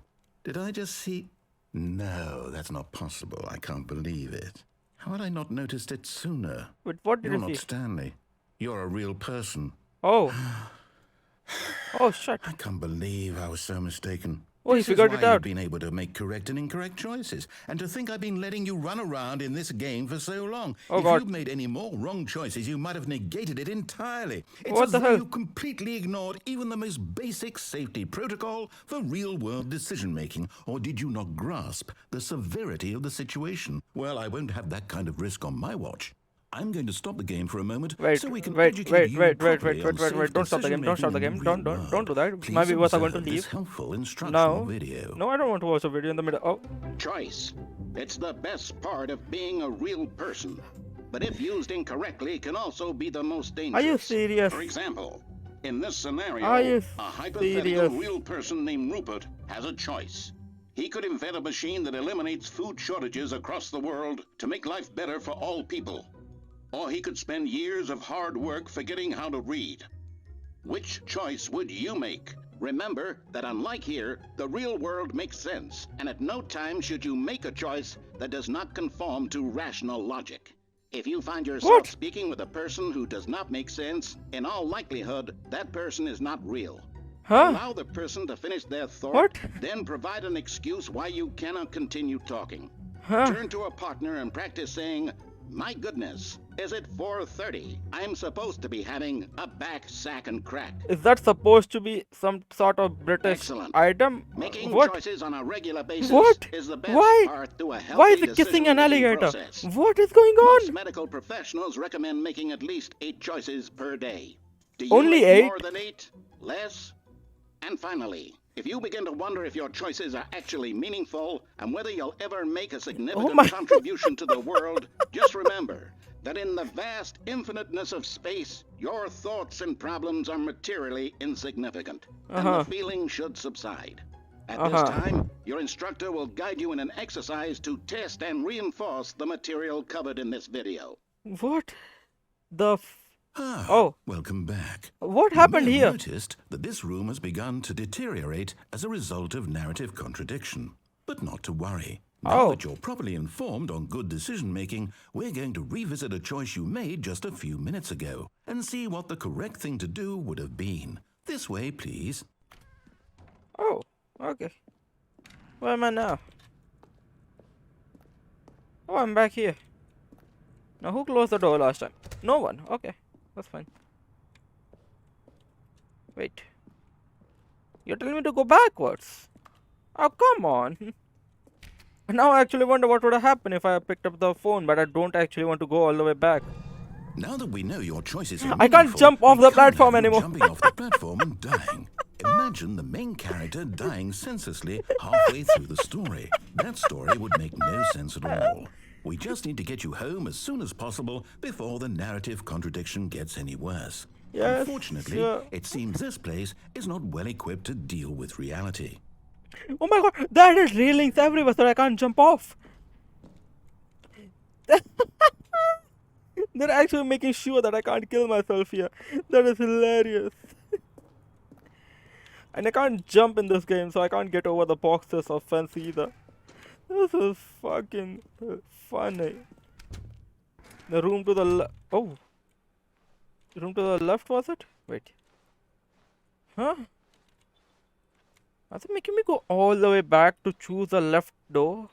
Did I just see... No, that's not possible. I can't believe it. How had I not noticed it sooner? Wait, what did You're you not see? Stanley. You're a real person. Oh. Oh shit. I can't believe I was so mistaken. Oh, he This is figured why it out. You've been able to make correct and incorrect choices. And to think I've been letting you run around in this game for so long. Oh, if God. you'd made any more wrong choices, you might have negated it entirely. It's What as the though hell? you completely ignored even the most basic safety protocol for real-world decision-making. Or did you not grasp the severity of the situation? Well, I won't have that kind of risk on my watch. I'm going to stop the game for a moment Wait, so we can wait, educate wait, you wait, wait, properly wait, on wait, wait, safe don't stop the game, don't stop the decision-making game, in the real don't do world. that. Please My viewers are going to observe this leave. helpful instructional No. video. No, I don't want to watch a video in the middle. Oh. Choice. It's the best part of being a real person. But if used incorrectly, can also be the most dangerous. Are you serious? For example, in this scenario, Are you a hypothetical serious? real person named Rupert has a choice. He could invent a machine that eliminates food shortages across the world to make life better for all people. Or he could spend years of hard work forgetting how to read. Which choice would you make? Remember that unlike here, the real world makes sense, and at no time should you make a choice that does not conform to rational logic. If you find yourself What? speaking with a person who does not make sense, in all likelihood, that person is not real. Huh? Allow the person to finish their thought, What? then provide an excuse why you cannot continue talking. Huh? Turn to a partner and practice saying, "My goodness, is it 4:30? I'm supposed to be having a back, sack, and crack." Is that supposed to be some sort of British Excellent. item? Making What? choices on a regular basis What? is the best Why? part to a healthy Why is it kissing an decision-making alligator? process. What is going Most on? medical professionals recommend making at least 8 choices per day. Do you Only make 8? more than 8? Less? And finally, if you begin to wonder if your choices are actually meaningful and whether you'll ever make a significant my- contribution to the world, just remember that in the vast infiniteness of space, your thoughts and problems are materially insignificant, and the feeling should subside. At this time, your instructor will guide you in an exercise to test and reinforce the material covered in this video. What? The. Ah, Oh. welcome back. What You happened may have here? noticed that this room has begun to deteriorate as a result of narrative contradiction. But not to worry. Now Oh. that you're properly informed on good decision making, we're going to revisit a choice you made just a few minutes ago and see what the correct thing to do would have been. This way, please. Oh, okay. Where am I now? Oh, I'm back here. Now, who closed the door last time? No one. Okay, that's fine. Wait. You're telling me to go backwards? Oh, come on. Now I actually wonder what would have happened if I picked up the phone, but I don't actually want to go all the way back. Now that we know your choices are I can't meaningful, jump off we the can't platform have you anymore. Jumping off the platform and dying. Imagine the main character dying senselessly halfway through the story. That story would make no sense at all. We just need to get you home as soon as possible before the narrative contradiction gets any worse. Yes, Unfortunately, sure. it seems this place is not well equipped to deal with reality. Oh my god, there is railings everywhere so I can't jump off. They're actually making sure that I can't kill myself here. That is hilarious. And I can't jump in this game, so I can't get over the boxes or fence either. This is fucking funny. The room to the oh. The room to the left, was it? Wait. Huh? Are they making me go all the way back to choose the left door?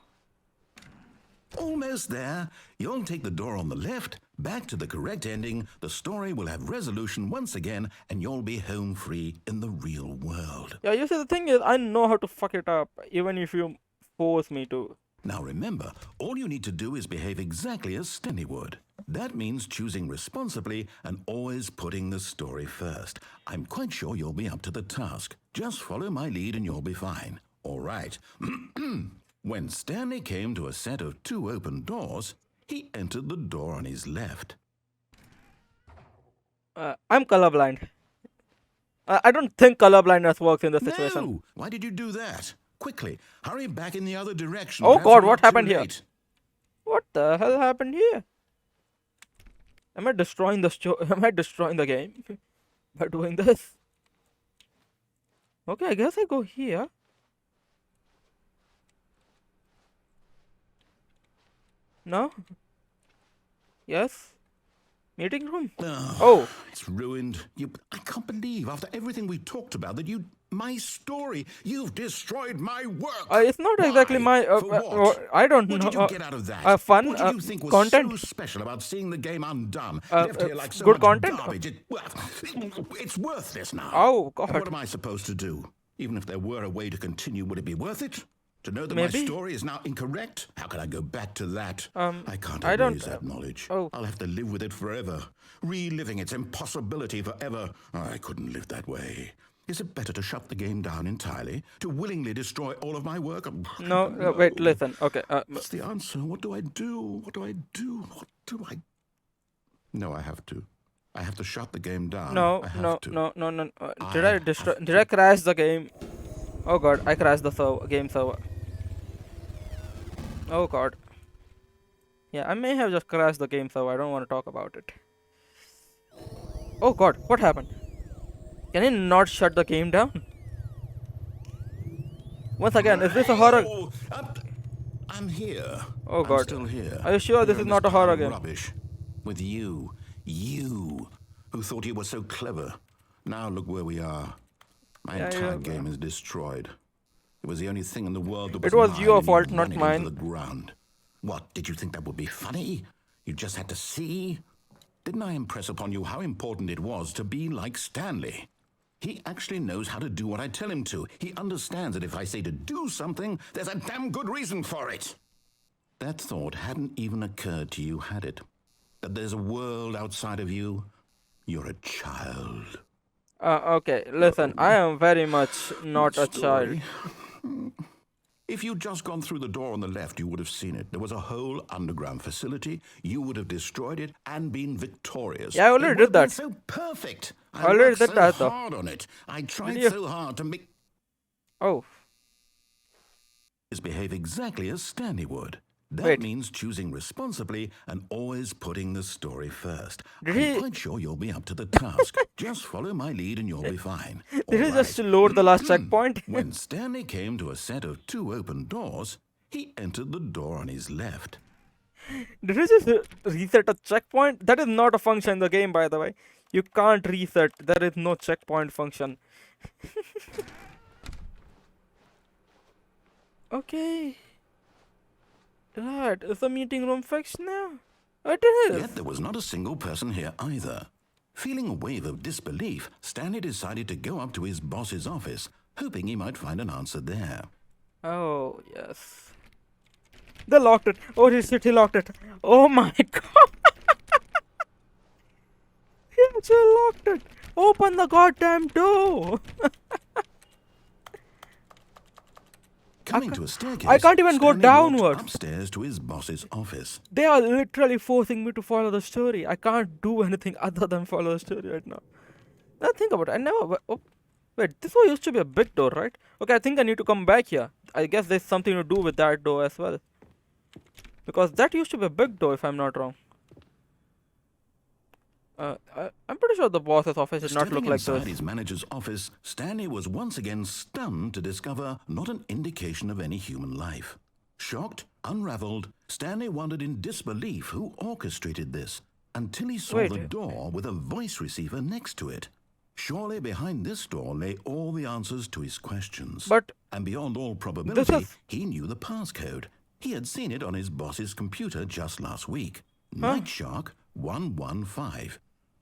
Almost there. You'll take the door on the left, back to the correct ending, the story will have resolution once again, and you'll be home free in the real world. Yeah, you see, the thing is, I know how to fuck it up, even if you force me to. Now remember, all you need to do is behave exactly as Stanley would. That means choosing responsibly and always putting the story first. I'm quite sure you'll be up to the task. Just follow my lead and you'll be fine. All right. When Stanley came to a set of 2 open doors, he entered the door on his left. I'm colorblind. I don't think colorblindness works in this situation. No! Why did you do that? Quickly, hurry back in the other direction. Oh perhaps God, we're what not too happened here? late. What the hell happened here? Am I destroying the Am I destroying the game by doing this? Okay, I guess I go here. No? Yes? Meeting room? Oh. It's ruined. I can't believe, after everything we talked about, that my story, you've destroyed my work. It's not exactly Why? my. For what? I don't What know. did you get out of that? Fun What did you think was content. so special about seeing the game undone? Left here like so good much content? garbage. It's worthless now. Oh, And God. what am I supposed to do? Even if there were a way to continue, would it be worth it? To know that Maybe. my story is now incorrect? How can I go back to that? I can't I don't- erase that knowledge. oh. I'll have to live with it forever, reliving its impossibility forever. I couldn't live that way. Is it better to shut the game down entirely? To willingly destroy all of my work? No, wait, listen. Okay. What's the answer? What do I do? What do I do? What do I... No, I have to. I have to shut the game down. No, I have no, to. no, no, no. I Did I have destroy? to. Did I crash the game? Oh God, I crashed the game server. Oh God. Yeah, I may have just crashed the game server. I don't want to talk about it. Oh God, what happened? Can you not shut the game down? Once again, is this a horror? Oh, I'm here. Oh, I'm God. still here. Are you sure this Here is in not a pile horror of game? Rubbish. With you, who thought you were so clever. Now look where we are. My Yeah, entire yeah, game is destroyed. It was the only thing in the world that It was was mine, your and you fault, run not it mine. into the ground. What, did you think that would be funny? You just had to see? Didn't I impress upon you how important it was to be like Stanley? He actually knows how to do what I tell him to. He understands that if I say to do something, there's a damn good reason for it. That thought hadn't even occurred to you, had it? That there's a world outside of you? You're a child. Okay, listen, I am very much not a child. Story. If you'd just gone through the door on the left, you would have seen it. There was a whole underground facility. You would have destroyed it and been victorious. Yeah, I already It would did have been that. so perfect. I Already worked did so that, though. hard on it. I tried you? so hard to make Oh, this behave exactly as Stanley would. That Wait. means choosing responsibly and always putting the story first. Did I'm he- quite sure you'll be up to the task. Just follow my lead and you'll be fine. did he All just right. load the last checkpoint? When Stanley came to a set of 2 open doors, he entered the door on his left. Did he just reset a checkpoint? That is not a function in the game, by the way. You can't reset. There is no checkpoint function. Okay. Right, is the meeting room fixed now? It is. Yet there was not a single person here either. Feeling a wave of disbelief, Stanley decided to go up to his boss's office, hoping he might find an answer there. Oh, yes. They locked it. Oh, he locked it. Oh my god. He actually locked it. Open the goddamn door. Coming to a staircase, I can't even go Stanley walked downwards. upstairs to his boss's office. They are literally forcing me to follow the story. I can't do anything other than follow the story right now. Now think about it. I never. Oh, wait, this one used to be a big door, right? Okay, I think I need to come back here. I guess there's something to do with that door as well. Because that used to be a big door, if I'm not wrong. I'm pretty sure the boss's office did not Stepping look like inside this. his manager's office, Stanley was once again stunned to discover not an indication of any human life. Shocked, unraveled, Stanley wondered in disbelief who orchestrated this until he saw Wait. the door with a voice receiver next to it. Surely behind this door lay all the answers to his questions. But And beyond all probability, is- he knew the passcode. He had seen it on his boss's computer just last week. Night Shark 115.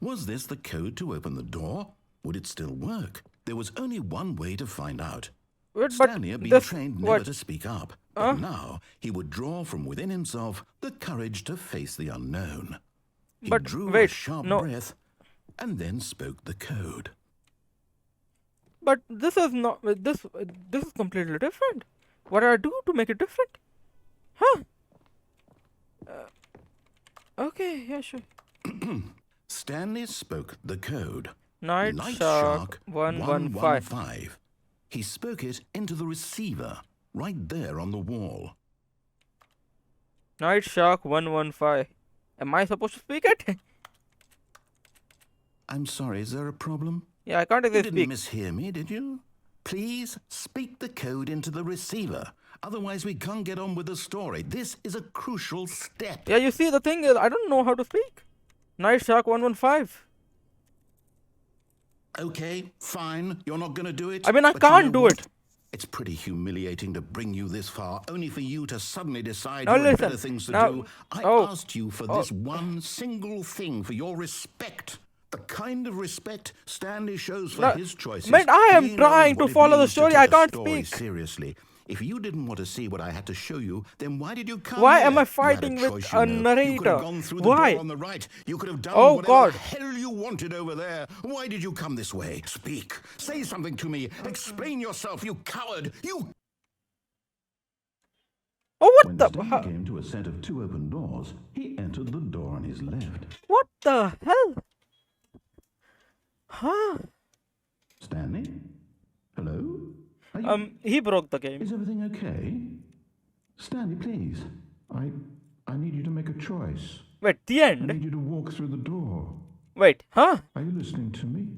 Was this the code to open the door? Would it still work? There was only one way to find out. wait, but Stanley had been this trained what? never to speak up. But now he would draw from within himself the courage to face the unknown. He But drew a wait, sharp no. breath and then spoke the code. But this is not. This is completely different. What do I do to make it different? Huh? Okay, yeah, sure. Stanley spoke the code. Night Shark 115. 115. He spoke it into the receiver, right there on the wall. Night Shark 115. Am I supposed to speak it? I'm sorry, is there a problem? Yeah, I can't You exactly didn't speak. mishear me, did you? Please speak the code into the receiver. Otherwise, we can't get on with the story. This is a crucial step. Yeah, you see, the thing is, I don't know how to speak. Night Shark 115. Okay, fine. You're not going to do it. I mean, I but you can't know do what? it. It's pretty humiliating to bring you this far, only for you to suddenly decide Now you had listen, better things to now- do. I oh, asked you for this one single thing, for your respect. The kind of respect Stanley shows for Now, his choices. man, I am He knows trying to what it follow the means to story. take I a can't story speak. seriously. If you didn't want to see what I had to show you, then why did you come Why here? am I You had fighting with choice, a you know. You could narrator? have gone through the Why? door on the right. You could have done Oh, whatever God. the hell you wanted over there. Why did you come this way? Speak. Say something to me. Explain yourself, you coward. You... Oh, what When the? Stanley came to a set of 2 open doors, he entered the door on his left. What the hell? Huh? Stanley? Hello? Are you... He broke the game. Is everything okay? Stanley, please. I need you to make a choice. Wait, the I end? need you to walk through the door. Wait, huh? Are you listening to me?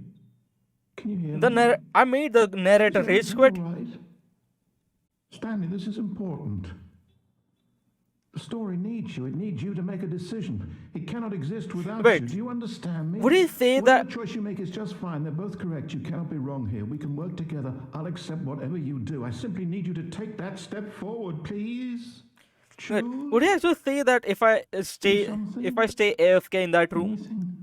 Can you hear The me? I made the narrator Is rage everything quit. all right? Stanley, this is important. story needs you. It needs you to make a decision. It cannot exist without Wait. you. Do you understand me? Would he say Whatever that- choice you make is just fine. They're both correct. You cannot be wrong here. We can work together. I'll accept whatever you do. I simply need you to take that step forward, please. Wait, Choose would he actually say that if I stay AFK in that room? anything.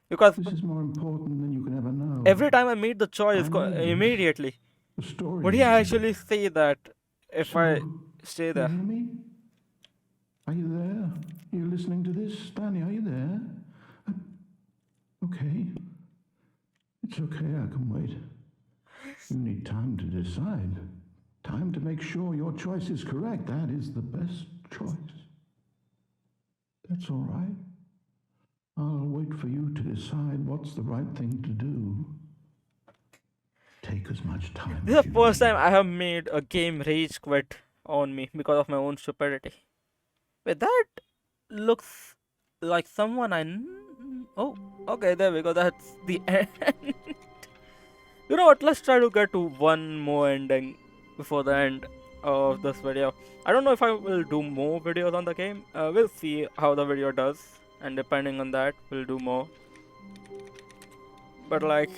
Because This is more important than you can ever know. every time I meet the choice I know this. immediately, The story. would he needs you. actually say that if I stay You there? hear me? Are you there? Are you listening to this? Stanley, are you there? Okay. It's okay, I can wait. You need time to decide. Time to make sure your choice is correct. That is the best choice. That's all right. I'll wait for you to decide what's the right thing to do. Take as much time. This as is the you first need. time I have made a game rage quit on me because of my own stupidity. Wait, that looks like someone Oh, okay, there we go. That's the end. You know what? Let's try to get to one more ending before the end of this video. I don't know if I will do more videos on the game. We'll see how the video does, and depending on that, we'll do more. But like,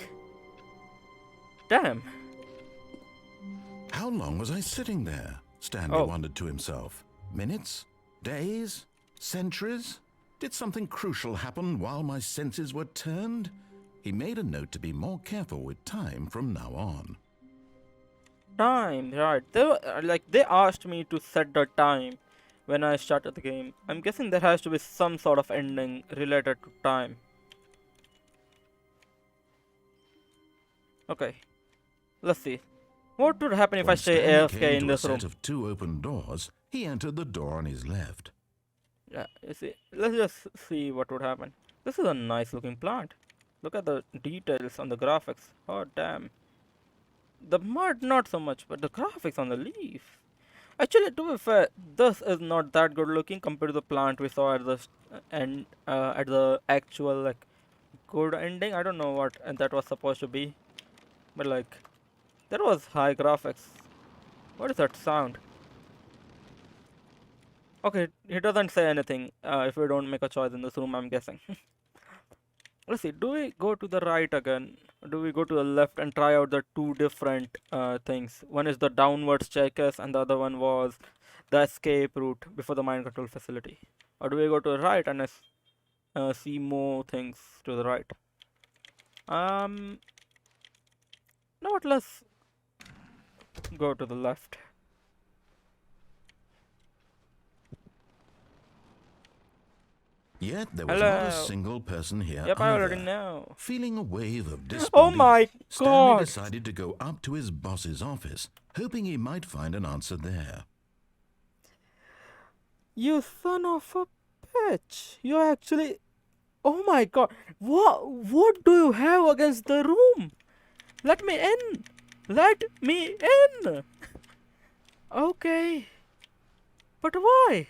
damn. How long was I sitting there? Stanley Oh. wondered to himself. Minutes? Days? Centuries? Did something crucial happen while my senses were turned? He made a note to be more careful with time from now on. Time, right? They asked me to set the time when I started the game. I'm guessing there has to be some sort of ending related to time. Okay, let's see. What would happen if I When stay Stanley AFK came in to this a room? set of two open doors, he entered the door on his left. Yeah, you see, let's just see what would happen. This is a nice looking plant. Look at the details on the graphics. Oh damn. The mud not so much, but the graphics on the leaf. Actually, to be fair, this is not that good looking compared to the plant we saw at the end, at the actual like good ending. I don't know what that was supposed to be, but like that was high graphics. What is that sound? Okay, he doesn't say anything if we don't make a choice in this room, I'm guessing. Let's see, do we go to the right again? Or do we go to the left and try out the two different things? One is the downward staircase and the other one was the escape route before the mind control facility. Or do we go to the right and see more things to the right? No, what, let's go to the left. Yet there was not a Hello. single person here Yep, I already either. know. Feeling a wave of Oh despondence, my Stanley god! decided to go up to his boss's office, hoping he might find an answer there. You son of a bitch! You actually. Oh my god! What do you have against the room? Let me in! Let me in! Okay. But why?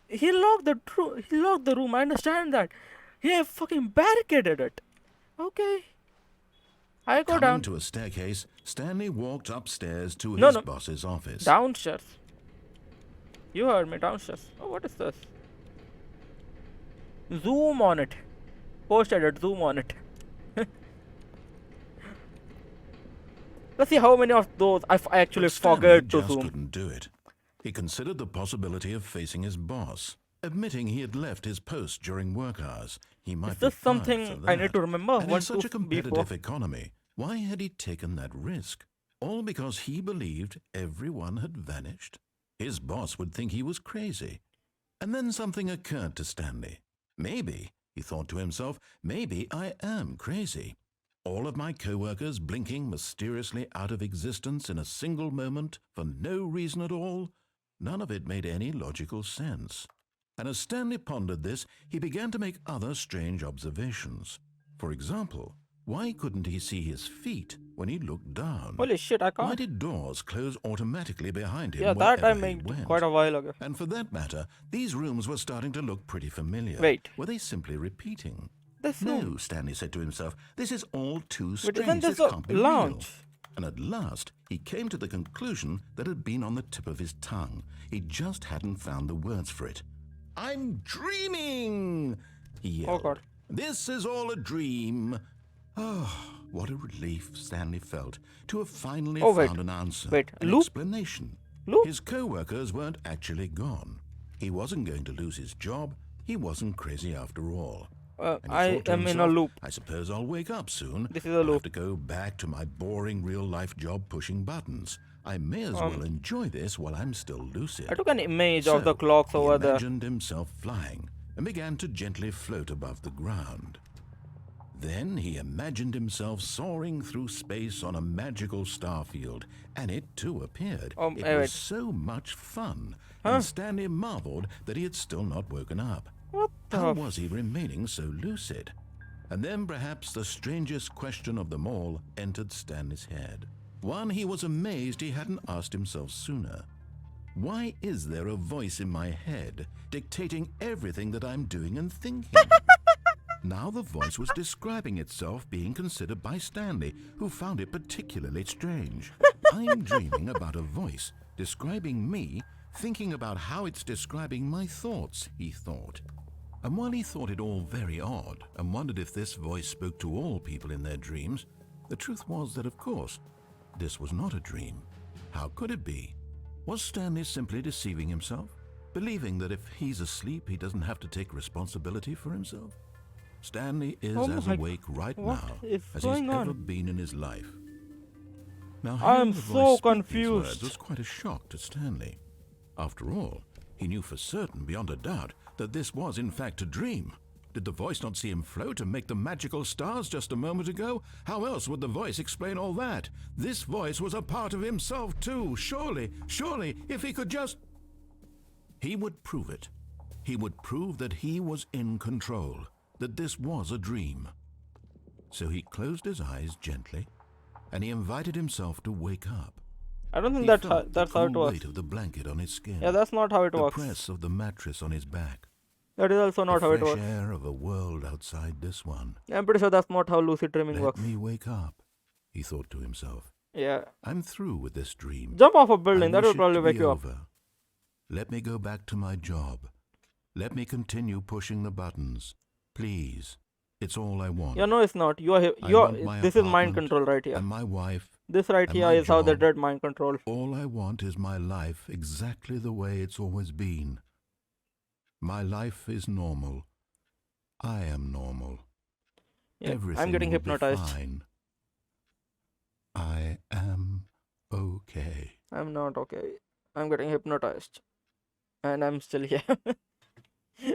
He locked the room. I understand that. He fucking barricaded it. Okay. I go Coming down. to a staircase, Stanley walked upstairs to No, his no. boss's office. Downstairs. You heard me, downstairs. Oh, what is this? Zoom on it. Post edit, zoom on it. Let's see how many of those I actually But Stanley forget to just zoom. couldn't do it. He considered the possibility of facing his boss, admitting he had left his post during work hours. He might Is be this fired something for I need that. to remember? And One, in such two, a competitive before. economy, why had he taken that risk? All because he believed everyone had vanished? His boss would think he was crazy. And then something occurred to Stanley. Maybe, he thought to himself, maybe I am crazy. All of my co-workers blinking mysteriously out of existence in a single moment for no reason at all? None of it made any logical sense. And as Stanley pondered this, he began to make other strange observations. For example, why couldn't he see his feet when he looked down? Holy shit, I Why can't. did doors close automatically behind him Yeah, that I wherever he made went? quite a while ago. And for that matter, these rooms were starting to look pretty familiar. Wait. Were they simply repeating? This No, room. Stanley said to himself, this is all too Wait, strange. isn't this This a can't be lounge? And at last, he came to the conclusion that had been on the tip of his tongue. He just hadn't found the words for it. "I'm dreaming!" he yelled. Oh God. "This is all a dream." Oh, what a relief Stanley felt to have finally Oh, wait. found an answer, Wait, an Loop? explanation. Loop? His co-workers weren't actually gone. He wasn't going to lose his job. He wasn't crazy after all. And he I thought to am in a himself, loop. I suppose I'll wake up soon. This is a I'll loop. have to go back to my boring real-life job pushing buttons. I may as well enjoy this while I'm still lucid. I took an image of the So, clocks he over there. imagined himself flying and began to gently float above the ground. Then he imagined himself soaring through space on a magical star field, and it too appeared. It wait. was so much fun, and Stanley marveled that he had still not woken up. What the How was he remaining so lucid? And then perhaps the strangest question of them all entered Stanley's head. One he was amazed he hadn't asked himself sooner. Why is there a voice in my head dictating everything that I'm doing and thinking? Now the voice was describing itself being considered by Stanley, who found it particularly strange. I'm dreaming about a voice describing me, thinking about how it's describing my thoughts, he thought. And while he thought it all very odd and wondered if this voice spoke to all people in their dreams, the truth was that, of course, this was not a dream. How could it be? Was Stanley simply deceiving himself, believing that if he's asleep, he doesn't have to take responsibility for himself? Stanley is Oh as my- awake right what now is as he's going on? ever been in his life. Now, I hearing am the so voice speak these confused. words was quite a shock to Stanley. After all, he knew for certain, beyond a doubt, that this was in fact a dream. Did the voice not see him float and make the magical stars just a moment ago? How else would the voice explain all that? This voice was a part of himself too. Surely, if he could just... He would prove it. He would prove that he was in control, that this was a dream. So he closed his eyes gently, and he invited himself to wake up. I don't think He that's how, felt that's the how it cool was. weight of the blanket on his skin, Yeah, that's not how it the works. press of the mattress on his back, That is also not the how it fresh works. air of a world outside this one. I'm pretty sure that's not how lucid dreaming Let works. me wake up, he thought to himself. Yeah. I'm through with this dream. Jump off a I building, that wish will it probably to wake be you up. over. Let me go back to my job. Let me continue pushing the buttons. Please. It's all I want. Yeah, no, it's not. You are I you are want my this is mind apartment control right here. and my wife. This right and here my is how they job. did mind control. All I want is my life exactly the way it's always been. My life is normal. I am normal. Yeah, Everything I'm getting will be hypnotized. fine. I am okay. I'm not okay. I'm getting hypnotized. And I'm still here.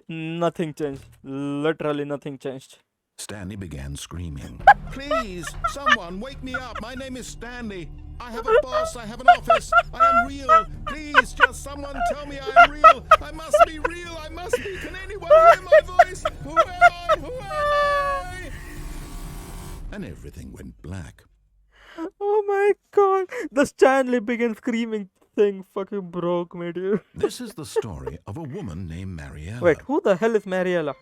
Nothing changed. Literally nothing changed. Stanley began screaming. Please, someone wake me up. My name is Stanley. I have a boss. I have an office. I am real. Please, just someone tell me I am real. I must be real. I must be. Can anyone hear my voice? Who am I? Who am I? And everything went black. Oh my god. The Stanley began screaming thing fucking broke me, dude. This is the story of a woman named Mariella. Wait, who the hell is Mariella?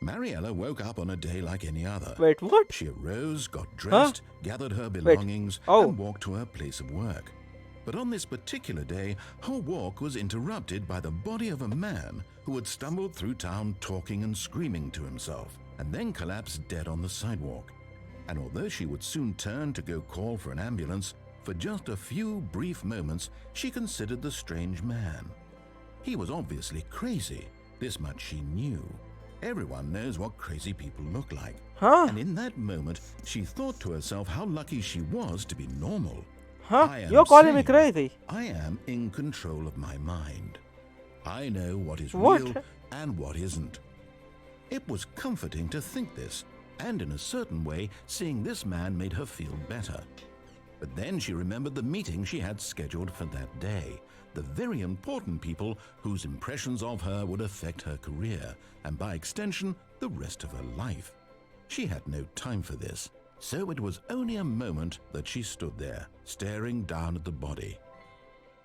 Mariella woke up on a day like any other. Wait, what? She arose, got dressed, gathered her belongings, Oh. and walked to her place of work. But on this particular day, her walk was interrupted by the body of a man who had stumbled through town talking and screaming to himself, and then collapsed dead on the sidewalk. And although she would soon turn to go call for an ambulance, for just a few brief moments she considered the strange man. He was obviously crazy, this much she knew. Everyone knows what crazy people look like. Huh? And in that moment, she thought to herself how lucky she was to be normal. Huh? I am You're calling me sane. crazy. I am in control of my mind. I know what is What? real and what isn't. It was comforting to think this, and in a certain way, seeing this man made her feel better. But then she remembered the meeting she had scheduled for that day, the very important people whose impressions of her would affect her career, and by extension, the rest of her life. She had no time for this, so it was only a moment that she stood there, staring down at the body.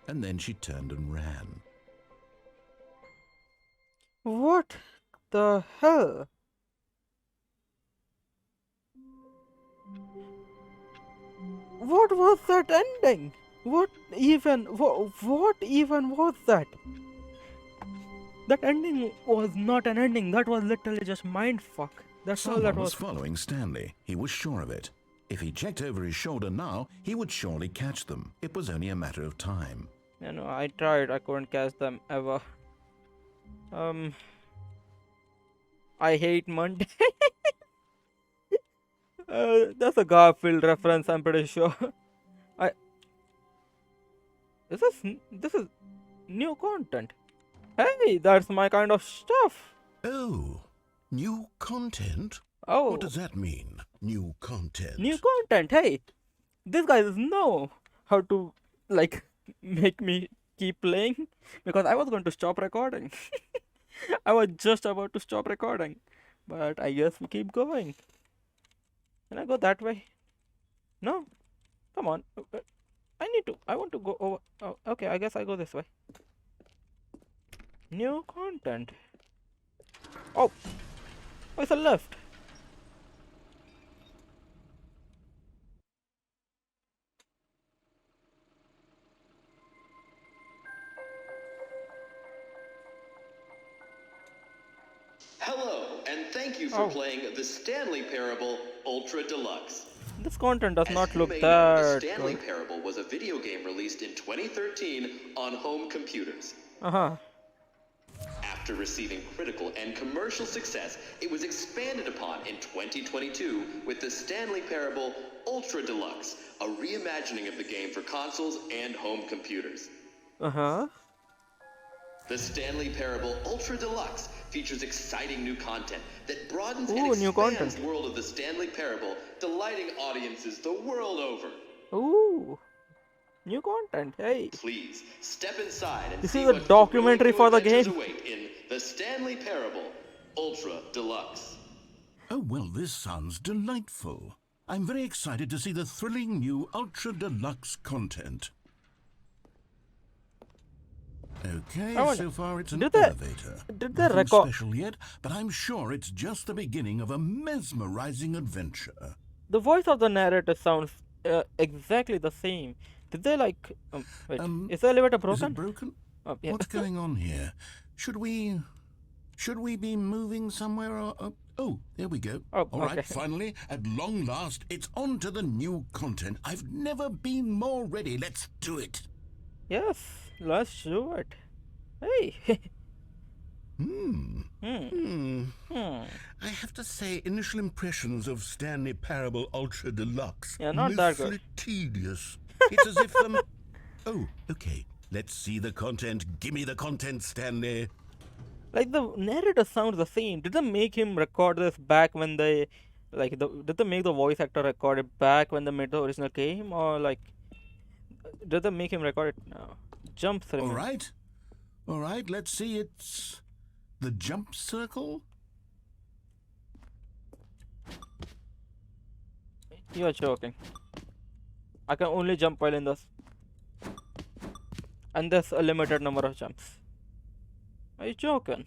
And then she turned and ran. What the hell? what was that ending? What even was that? That ending was not an ending. That was literally just mindfuck. That's all that Someone was was. following Stanley. He was sure of it. If he checked over his shoulder now, he would surely catch them. It was only a matter of time. You know, I tried. I couldn't catch them ever. I hate Monday. That's a Garfield reference, I'm pretty sure. I. This is new content. Hey, that's my kind of stuff. Oh, new content? Oh, What does that mean, new content? new content. Hey, these guys know how to like make me keep playing because I was going to stop recording. I was just about to stop recording, but I guess we keep going. Can I go that way? No, come on. I want to go over. Oh, okay, I guess I go this way. New content. Oh, it's a left. Hello, and thank you for Oh. playing the Stanley Parable Ultra Deluxe. This content does As not you look may know, the that Stanley good. Parable was a video game released in 2013 on home computers. Uh-huh. After receiving critical and commercial success, it was expanded upon in 2022 with the Stanley Parable Ultra Deluxe, a reimagining of the game for consoles and home computers. Uh-huh. The Stanley Parable Ultra Deluxe features exciting new content that broadens Ooh, and new expands content. the world of the Stanley Parable, delighting audiences the world over. Ooh. New content. Hey. Please step inside and This see is a what documentary thrilling for new the game. adventures await in the Stanley Parable Ultra Deluxe. Oh, well, this sounds delightful. I'm very excited to see the thrilling new Ultra Deluxe content. Okay, I wonder, so far it's an did they- elevator. did they Nothing record- special yet, but I'm sure it's just the beginning of a mesmerizing adventure. The voice of the narrator sounds exactly the same. Did they like? Wait, is the elevator Is broken? it broken? Oh, yeah. What's going on here? Should we be moving somewhere? Oh, there we go. Oh, All right, okay. finally, at long last, it's on to the new content. I've never been more ready. Let's do it. Yes, let's do it. Hey. I have to say, initial impressions of Stanley Parable Ultra Deluxe. Yeah, not that good. miserably tedious. It's as if Oh, okay. Let's see the content. Give me the content, Stanley. Like the narrator sounds the same. Did they make him record this back when they, did they make the voice actor record it back when they made the original game, or like, did they make him record it now? Jump All through. right. All right, let's see. It's the jump circle. You're joking. I can only jump while in this, and there's a limited number of jumps. Are you joking?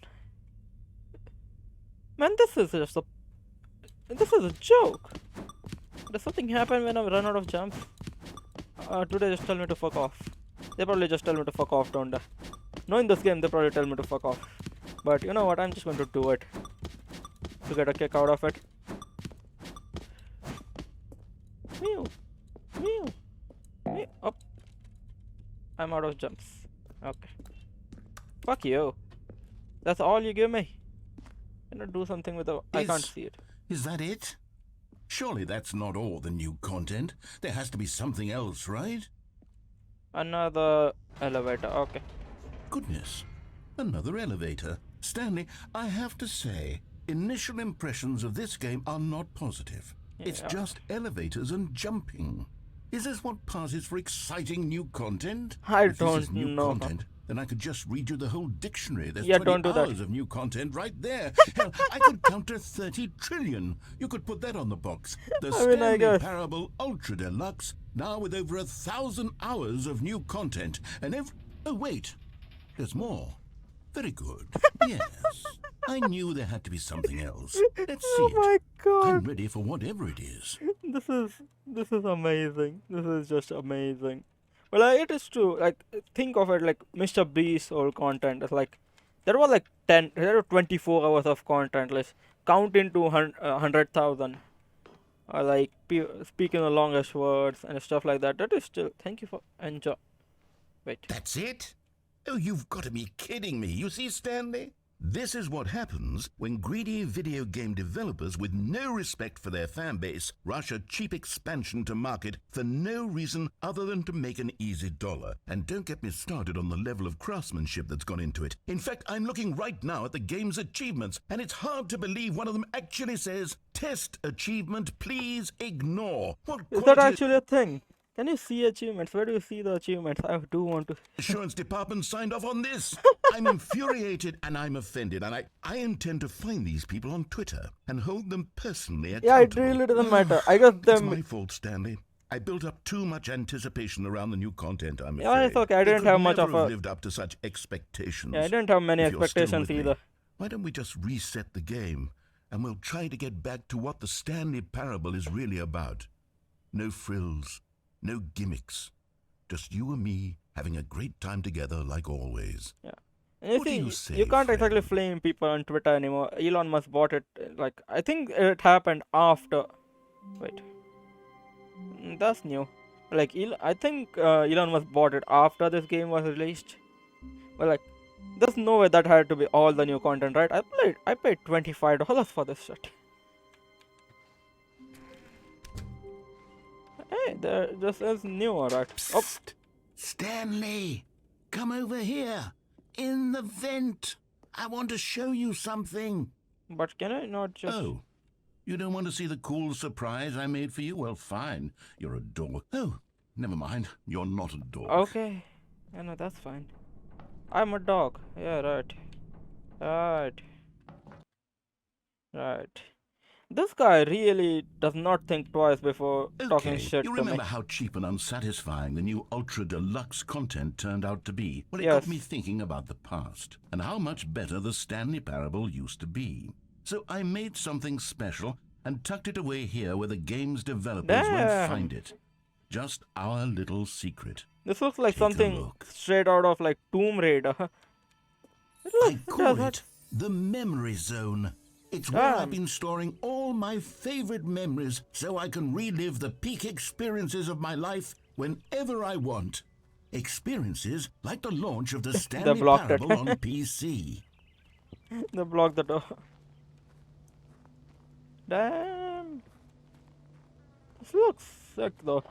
Man, this is a joke. Does something happen when I run out of jumps? Today just tell me to fuck off. They probably just tell me to fuck off, don't they? No, in this game they probably tell me to fuck off. But you know what? I'm just going to do it to get a kick out of it. Mew, mew, mew. Up. I'm out of jumps. Okay. Fuck you. That's all you give me. Can I do something with the? I can't see it. Is that it? Surely that's not all the new content. There has to be something else, right? Another elevator. Okay. Goodness. Another elevator. Stanley, I have to say, initial impressions of this game are not positive. It's Yeah. just elevators and jumping. Is this what passes for exciting new content? I If this is don't new know. content, then I could just read you the whole dictionary. There's Yeah, 20 don't do that. hours of new content right there. Hell, I could counter 30 trillion. You could put that on the box. The I mean, I Stanley guess. Parable Ultra Deluxe, now with over 1,000 hours of new content. And oh, wait. There's more. Very good. Yes. I knew there had to be something else. Let's see Oh it. my I'm god. ready for whatever it is. This is amazing. This is just amazing. But like, it is true. Like think of it like Mr. Beast's old content. It's like there were like 10, there were 24 hours of content. Let's count into 100,000. Or like speaking the longest words and stuff like that. That is still. Thank you for enjoy. Wait. That's it? Oh, you've got to be kidding me. You see, Stanley? This is what happens when greedy video game developers with no respect for their fan base rush a cheap expansion to market for no reason other than to make an easy dollar. And don't get me started on the level of craftsmanship that's gone into it. In fact, I'm looking right now at the game's achievements, and it's hard to believe one of them actually says, "Test achievement, please ignore." What Is that quality actually a thing? Can you see achievements? Where do you see the achievements? I do want to. assurance department signed off on this? I'm infuriated and I'm offended, and I intend to find these people on Twitter and hold them personally Yeah, it accountable. really doesn't matter. I guess It's them. my fault, Stanley. I built up too much anticipation around the new content, I'm afraid. Yeah, it's okay. I It didn't could have much never of a. have lived up to such expectations. Yeah, I didn't have many If you're still expectations with me, either. why don't we just reset the game and we'll try to get back to what the Stanley Parable is really about? No frills, no gimmicks. Just you and me having a great time together like always. Yeah. And you What do see, you say, you can't exactly friend? flame people on Twitter anymore. Elon Musk bought it. Like I think it happened after. Wait. That's new. Like I think Elon Musk bought it after this game was released. But like, there's no way that had to be all the new content, right? I paid $25 for this shit. Hey, this is new, alright. Oh, Psst! Stanley! Come over here! In the vent! I want to show you something! but can I not just? Oh, you don't want to see the cool surprise I made for you? Well, fine. You're a dork. Oh, never mind. You're not a dork. Okay. Yeah, no, that's fine. I'm a dog. Yeah, right. Right. Right. This guy really does not think twice before talking Okay, shit you to me. remember how cheap and unsatisfying the new Ultra Deluxe content turned out to be? Well, it Yes. got me thinking about the past and how much better the Stanley Parable used to be. So I made something special and tucked it away here where the game's developers won't Damn. find it. Just our little secret. This looks like Take a something look. straight out of like Tomb Raider. I call does it the Memory Zone. It's where I've Damn. been storing all my favorite memories so I can relive the peak experiences of my life whenever I want. Experiences like the launch of the Stanley blocked it. Parable on PC. They blocked the door. Damn. This looks sick though.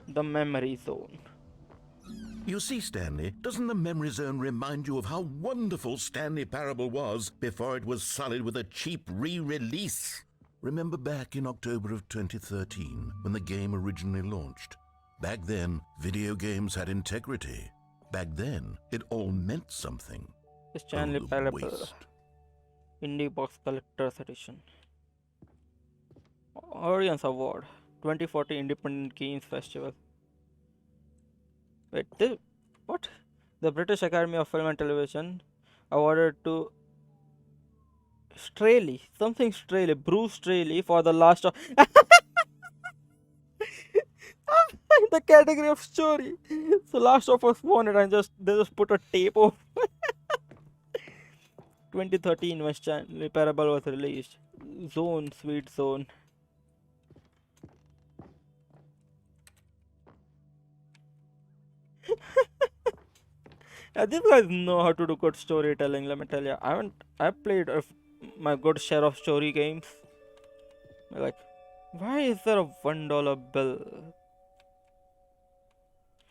The Memory Zone. You see, Stanley, doesn't the Memory Zone remind you of how wonderful Stanley Parable was before it was sullied with a cheap re-release? Remember back in October of 2013 when the game originally launched? Back then, video games had integrity. Back then, it all meant something. The Stanley Oh, the Parable. waste. Indie Box Collector's Edition. Audience Award 2040 Independent Games Festival. Wait, what? The British Academy of Film and Television awarded to Straley, Bruce Straley for The Last of the category of story. So Last of Us won it and they just put a tape over. 2013 when Stanley Parable was released. Zone, Sweet Zone. Yeah, these guys know how to do good storytelling. Let me tell you, I've played my good share of story games. Like, why is there a $1 bill?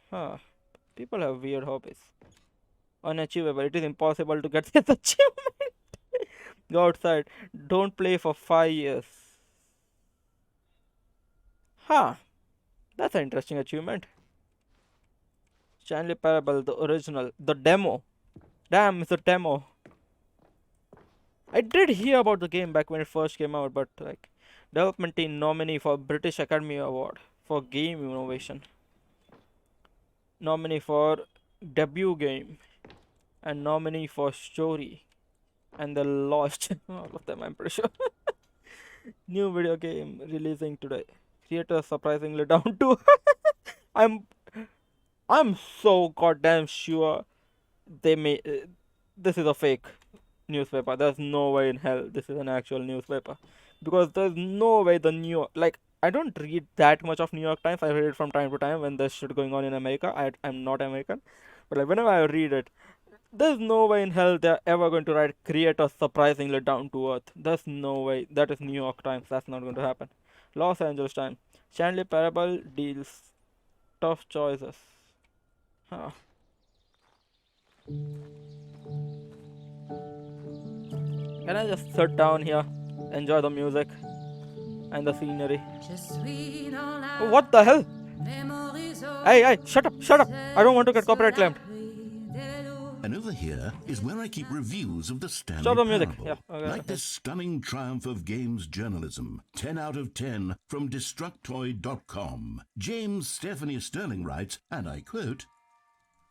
Huh? People have weird hobbies. Unachievable. It is impossible to get this achievement. Go outside. Don't play for 5 years. Huh? That's an interesting achievement. Stanley Parable, the original, the demo. Damn, it's a demo. I did hear about the game back when it first came out, but like, development team nominee for British Academy Award for game innovation. Nominee for debut game. and nominee for Story, and they lost all of them, I'm pretty sure. New video game releasing today. Creators surprisingly down to. I'm I'm so goddamn sure they may. This is a fake newspaper. There's no way in hell this is an actual newspaper, because there's no way the New York, like, I don't read that much of New York Times. I read it from time to time when there's shit going on in America. I'm not American, but like whenever I read it, there's no way in hell they're ever going to write creators surprisingly down to earth. There's no way. That is New York Times. That's not going to happen. Los Angeles Times. Stanley Parable deals tough choices. Huh. Can I just sit down here, enjoy the music and the scenery? Oh, what the hell? Hey, shut up, shut up! I don't want to get copyright claimed. And over here is where I keep reviews of the Stanley Stop the music. Parable. Yeah, okay, Like okay. this stunning triumph of games journalism. 10 out of 10 from Destructoid.com. James Stephanie Sterling writes, and I quote,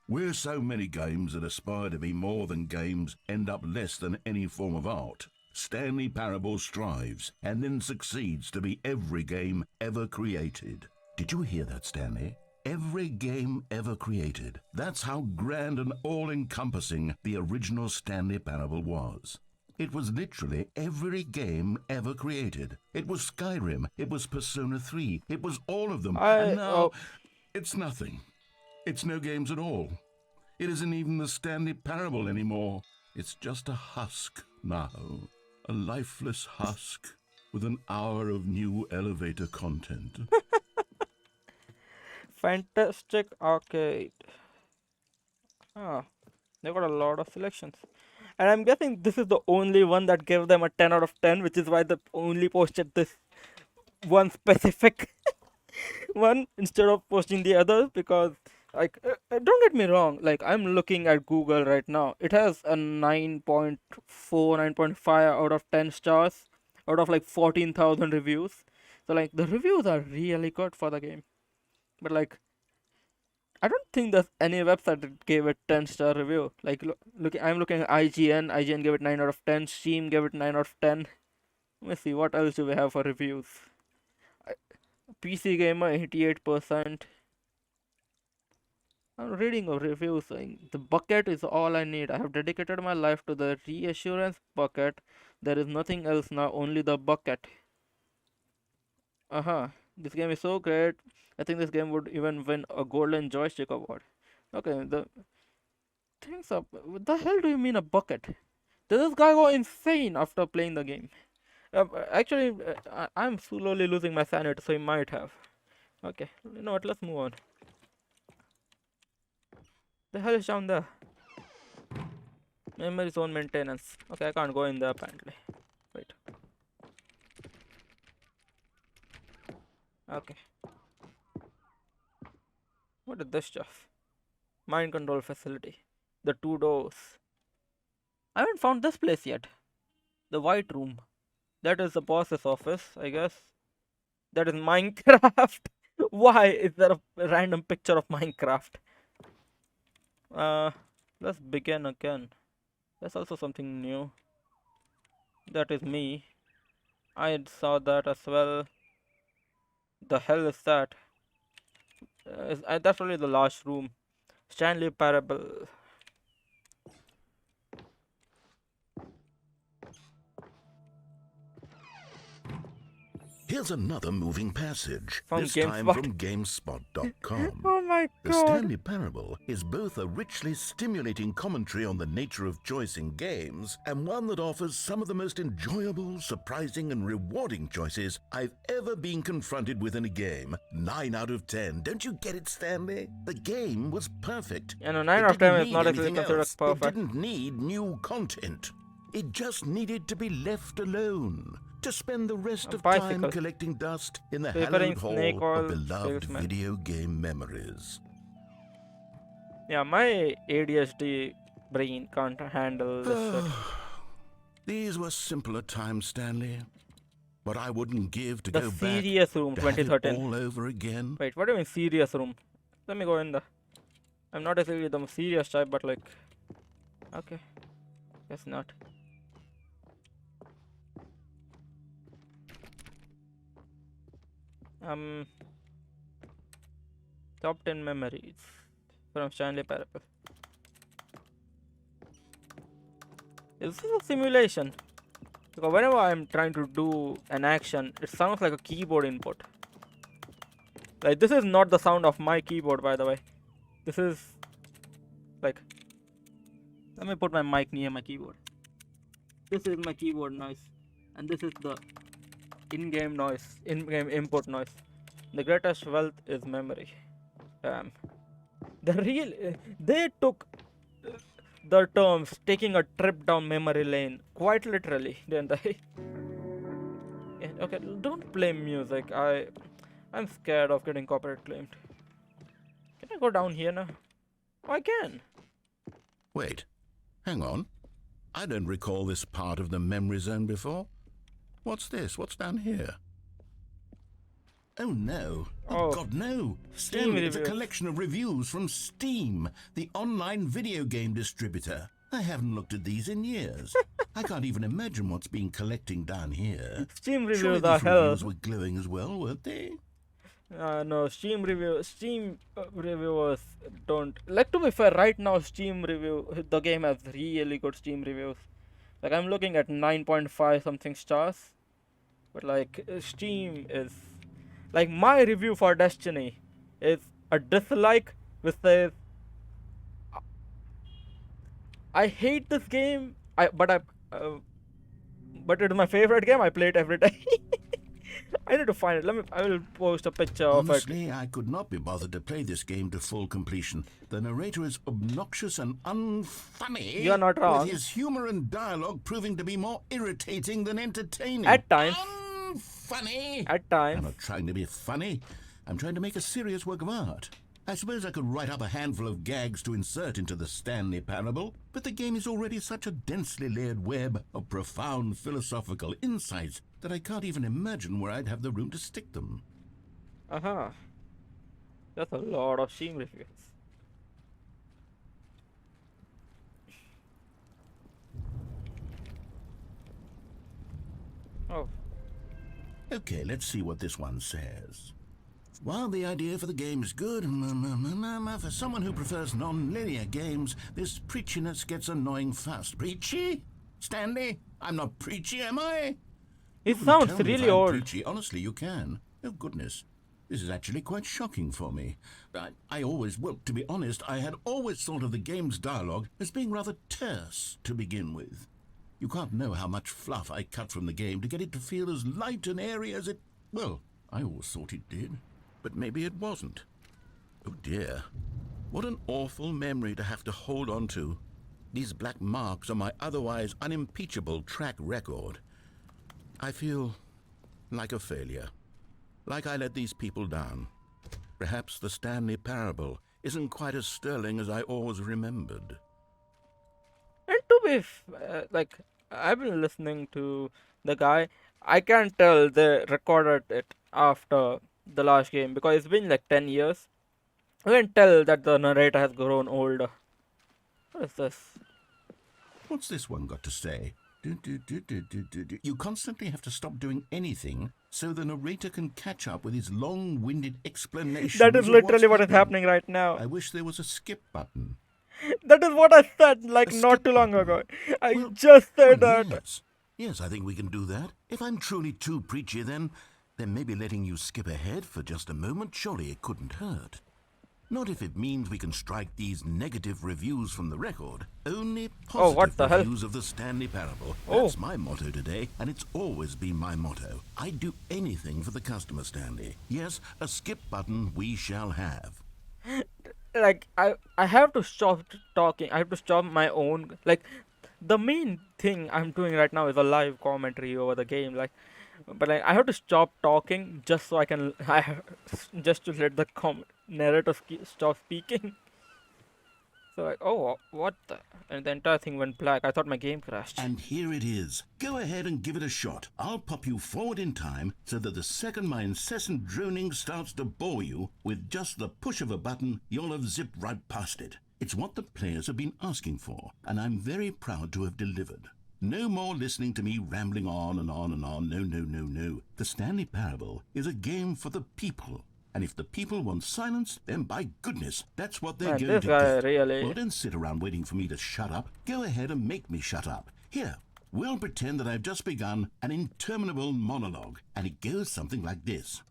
"Where so many games that aspire to be more than games end up less than any form of art, Stanley Parable strives and then succeeds to be every game ever created." Did you hear that, Stanley? Every game ever created. That's how grand and all-encompassing the original Stanley Parable was. It was literally every game ever created. It was Skyrim. It was Persona 3. It was all of them. And now, it's nothing. It's no games at all. It isn't even the Stanley Parable anymore. It's just a husk now. A lifeless husk with an hour of new elevator content. Fantastic Arcade. Ah, they got a lot of selections. And I'm guessing this is the only one that gave them a 10 out of 10, which is why they only posted this one specific one instead of posting the others. Because, like, don't get me wrong, like, I'm looking at Google right now. It has a 9.4, 9.5 out of 10 stars out of like 14,000 reviews. So, like, the reviews are really good for the game. But like, I don't think there's any website that gave it 10-star review. Like, I'm looking at IGN. IGN gave it 9 out of 10. Steam gave it 9 out of 10. Let me see, what else do we have for reviews? PC Gamer 88%. I'm reading of reviews saying the bucket is all I need. I have dedicated my life to the reassurance bucket. There is nothing else now, only the bucket. This game is so great. I think this game would even win a Golden Joystick Award. Okay, the things up. What the hell do you mean a bucket? Did this guy go insane after playing the game? Actually, I'm slowly losing my sanity, so he might have. Okay, you know what? Let's move on. The hell is down there? Memory zone maintenance. Okay, I can't go in there apparently. Wait. Okay. What is this stuff? Mind control facility. The 2 doors. I haven't found this place yet. The white room. That is the boss's office, I guess. That is Minecraft. Why is there a random picture of Minecraft? Let's begin again. There's also something new. That is me. I saw that as well. The hell is that? That's probably the last room. Stanley Parable. Here's another moving passage, From this time GameSpot. from GameSpot.com. Oh my The god. Stanley Parable is both a richly stimulating commentary on the nature of choice in games and one that offers some of the most enjoyable, surprising, and rewarding choices I've ever been confronted with in a game. 9 out of 10. Don't you get it, Stanley? The game was perfect. Yeah, no, 9 It out of 10 didn't is not need actually anything considered else. perfect. It didn't need new content. It just needed to be left alone to spend the rest of time bicycle. collecting dust in the Preparing hallowed snake hall oil of beloved salesman. video game memories. Yeah, my ADHD brain can't handle this shit. These were simpler times, Stanley. What I wouldn't give to The go back serious room, to have it 2013. all over again. Wait, what do you mean serious room? Let me go in the... I'm not exactly the serious type, but like... Okay. Guess not. Top 10 memories from Stanley Parable. Is this a simulation? Because whenever I'm trying to do an action, it sounds like a keyboard input. Like, this is not the sound of my keyboard, by the way. This is like, let me put my mic near my keyboard. This is my keyboard noise, and this is the in-game noise, in-game input noise. The greatest wealth is memory. They took the terms taking a trip down memory lane quite literally, didn't they? Yeah, okay, don't play music. I'm scared of getting copyright claimed. Can I go down here now? Oh, I can. Wait, hang on. I don't recall this part of the memory zone before. What's this? What's down here? Oh no. Oh. Oh God, no. Steam Stanley, it's a reviews. collection of reviews from Steam, the online video game distributor. I haven't looked at these in years. I can't even imagine what's been collecting down here. Steam Surely reviews are these hell. reviews were glowing as well, weren't they? No, Steam reviewers don't. Like, to be fair, right now the game has really good Steam reviews. Like, I'm looking at 9.5 something stars, but like Steam is like, my review for Destiny is a dislike which says I hate this game. But it is my favorite game. I play it every day. I need to find it. I will post a picture of it. Honestly, I could not be bothered to play this game to full completion. The narrator is obnoxious and unfunny. You're not wrong. With his humor and dialogue proving to be more irritating than entertaining. At times. Unfunny. At I'm times. not trying to be funny. I'm trying to make a serious work of art. I suppose I could write up a handful of gags to insert into the Stanley Parable, but the game is already such a densely layered web of profound philosophical insights that I can't even imagine where I'd have the room to stick them. That's a lot of Steam reviews. Oh, Okay, let's see what this one says. While the idea for the game is good, for someone who prefers non-linear games, this preachiness gets annoying fast. Preachy? Stanley? I'm not preachy, am I? it You sounds tell me if really I'm old. Preachy. Honestly, you can. Oh, goodness. This is actually quite shocking for me. Well, to be honest, I had always thought of the game's dialogue as being rather terse to begin with. You can't know how much fluff I cut from the game to get it to feel as light and airy as it... Well, I always thought it did. But maybe it wasn't. Oh dear. What an awful memory to have to hold on to. These black marks on my otherwise unimpeachable track record. I feel like a failure. Like I let these people down. Perhaps the Stanley Parable isn't quite as sterling as I always remembered. And to be like, I've been listening to the guy. I can tell they recorded it after the last game because it's been like 10 years. I can tell that the narrator has grown older. What is this? What's this one got to say? You constantly have to stop doing anything so the narrator can catch up with his long-winded explanations. That is of what's literally what is happening. happening right now. I wish there was a skip button. That is what I said like not skip too long ago. I Well, just said that. Yes. Yes, I think we can do that. If I'm truly too preachy, then maybe letting you skip ahead for just a moment, surely it couldn't hurt. Not if it means we can strike these negative reviews from the record. Only Oh, what positive the hell? reviews of the Stanley Parable. Oh. That's my motto today, and it's always been my motto. I'd do anything for the customer, Stanley. Yes, a skip button we shall have. Like, I have to stop talking. I have to stop my own, like, the main thing I'm doing right now is a live commentary over the game, like, but like, I have to stop talking just so I can just to let the narrator stop speaking. So like, oh, what the, and the entire thing went black. I thought my game crashed. And here it is. Go ahead and give it a shot. I'll pop you forward in time so that the second my incessant droning starts to bore you, with just the push of a button, you'll have zipped right past it. It's what the players have been asking for, and I'm very proud to have delivered. No more listening to me rambling on and on and on. No, no, no, no. The Stanley Parable is a game for the people. And if the people want silence, then by goodness, that's what they're Man, going this to guy get. really- Well, don't sit around waiting for me to shut up. Go ahead and make me shut up. Here, we'll pretend that I've just begun an interminable monologue, and it goes something like this.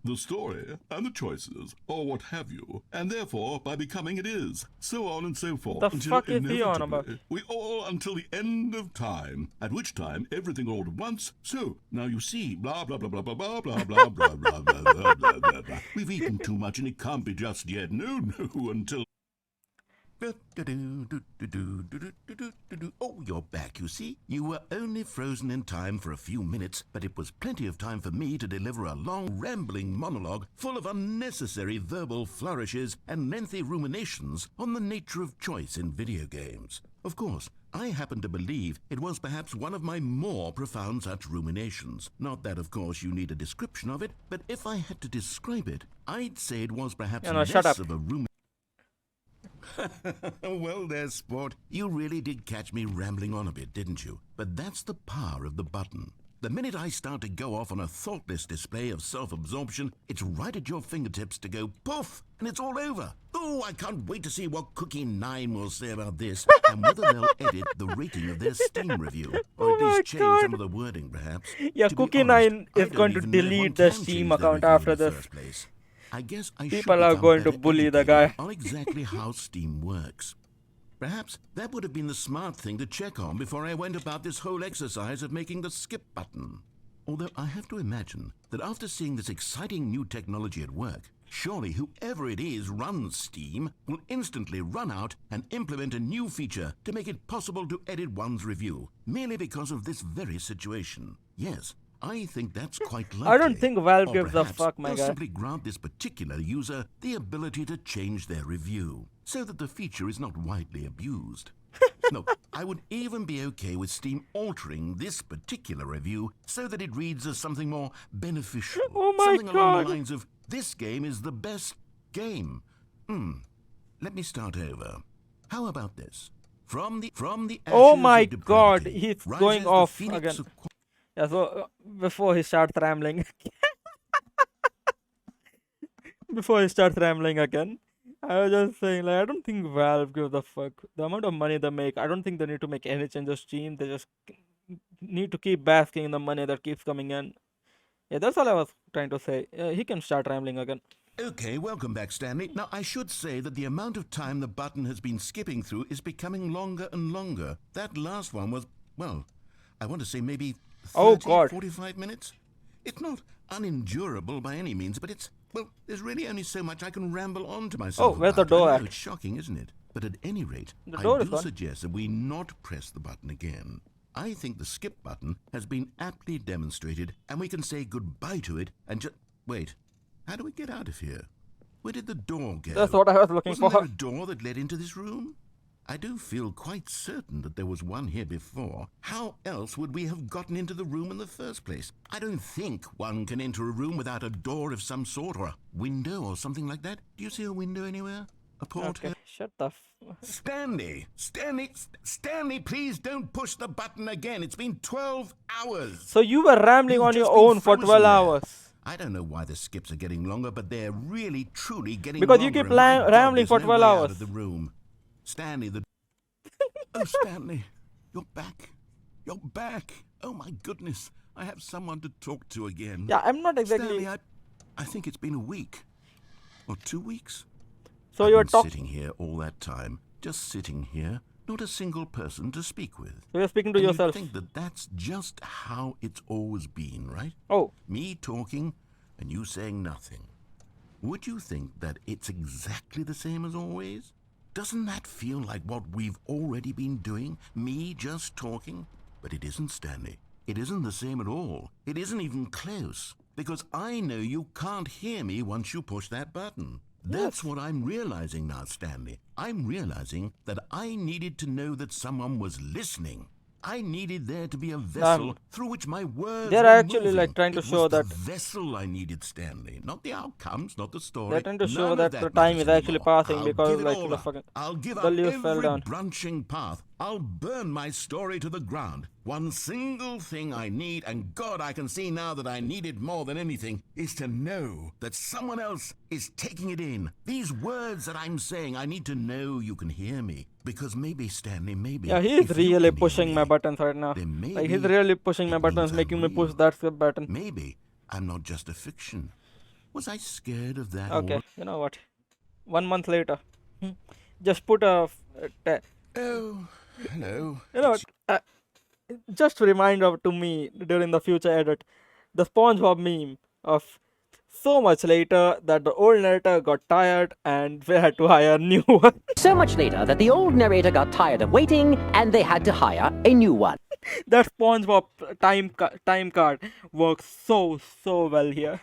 The story and the choices, or what have you, and therefore by becoming it is, so on and so forth. The until fuck is he on inevitably about? we all until the end of time, at which time everything all at once. So now you see, blah blah blah blah blah blah blah blah blah blah blah blah blah blah blah. We've eaten too much and it can't be just yet. No, no, until. Oh, you're back, you see. You were only frozen in time for a few minutes, but it was plenty of time for me to deliver a long, rambling monologue full of unnecessary verbal flourishes and lengthy ruminations on the nature of choice in video games. Of course, I happen to believe it was perhaps one of my more profound such ruminations. Not that, of course, you need a description of it, but if I had to describe it, I'd say it was perhaps shut less up. of a rumination. Well there, sport. You really did catch me rambling on a bit, didn't you? But that's the power of the button. The minute I start to go off on a thoughtless display of self-absorption, it's right at your fingertips to go poof, and it's all over. Oh, I can't wait to see what Cookie 9 will say about this, and whether they'll edit the rating of their Steam review, or Oh at my least change God. some of the wording, perhaps. Yeah, To be Cookie honest, 9 I is don't going to even know if delete one the can Steam change their account review in after the this. first place. I guess I People should are become going to better bully the educated guy. on exactly how Steam works. Perhaps that would have been the smart thing to check on before I went about this whole exercise of making the skip button. Although I have to imagine that after seeing this exciting new technology at work, surely whoever it is runs Steam will instantly run out and implement a new feature to make it possible to edit one's review, merely because of this very situation. Yes, I think that's quite likely. I don't think Valve Or gives a perhaps fuck, my they'll guy. simply grant this particular user the ability to change their review, so that the feature is not widely abused. No, I would even be okay with Steam altering this particular review so that it reads as something more beneficial. Oh my something along God. the lines of, this game is the best game. Let me start over. How about this? From the Oh ashes my of God, depravity he's rises going the off phoenix again. of Yeah, so before he starts rambling, I was just saying, like, I don't think Valve gives a fuck. The amount of money they make, I don't think they need to make any change to Steam. They just need to keep basking in the money that keeps coming in. Yeah, that's all I was trying to say. He can start rambling again. Okay, welcome back, Stanley. Now, I should say that the amount of time the button has been skipping through is becoming longer and longer. That last one was, well, I want to say maybe 30, Oh, God. 45 minutes. It's not unendurable by any means, but it's, well, there's really only so much I can ramble on to myself. Oh, where's the about. I door know at? It's shocking, isn't it? But at any rate, The I door is do gone. suggest that we not press the button again. I think the skip button has been aptly demonstrated, and we can say goodbye to it and just... Wait, how do we get out of here? Where did the door go? That's what I was looking Wasn't for. there a door that led into this room? I do feel quite certain that there was one here before. How else would we have gotten into the room in the first place? I don't think one can enter a room without a door of some sort or a window or something like that. Do you see a window anywhere? A porthole? Okay, shut the Stanley, please don't push the button again. It's been 12 hours. So you were rambling You've on your just been own for frozen 12 there. hours. I don't know why the skips are getting longer, but they're really, truly getting Because you longer. keep and my God, rambling there's for no 12 way out hours. of the room. Stanley, Oh, Stanley, you're back. You're back. Oh, my goodness. I have someone to talk to again. Yeah, I'm not exactly. Stanley, I think it's been a week. Or 2 weeks. So I've you're been talking. sitting here all that time. Just sitting here. Not a single person to speak with. So you're speaking to And yourself. you'd think that that's just how it's always been, right? Oh, Me talking and you saying nothing. Would you think that it's exactly the same as always? Doesn't that feel like what we've already been doing? Me just talking? But it isn't, Stanley. It isn't the same at all. It isn't even close. Because I know you can't hear me once you push that button. That's what I'm realizing now, Stanley. I'm realizing that I needed to know that someone was listening. I needed there to be a vessel through which my words they're were actually moving. like trying to It show was the that vessel I needed, Stanley, not the outcomes, not the story. they're trying to show None that of the that time matters is actually anymore. passing I'll because give it like all the up. fucking I'll give the up leaves fell every down. branching path. I'll burn my story to the ground. One single thing I need, and God, I can see now that I need it more than anything, is to know that someone else is taking it in. These words that I'm saying, I need to know you can hear me. Because maybe, Stanley, maybe. Yeah, he is if you really can hear pushing my me, buttons right now. then Like he's maybe really pushing my it buttons, means I'm making me push real. that skip button. Maybe I'm not just a fiction. Was I scared of that Okay, all? you know what? 1 month later, just put a Oh, hello. you know what? Just remind of to me during the future edit the SpongeBob meme of so much later that the old narrator got tired and we had to hire a new one. So much later that the old narrator got tired of waiting and they had to hire a new one. That SpongeBob time card works so well here.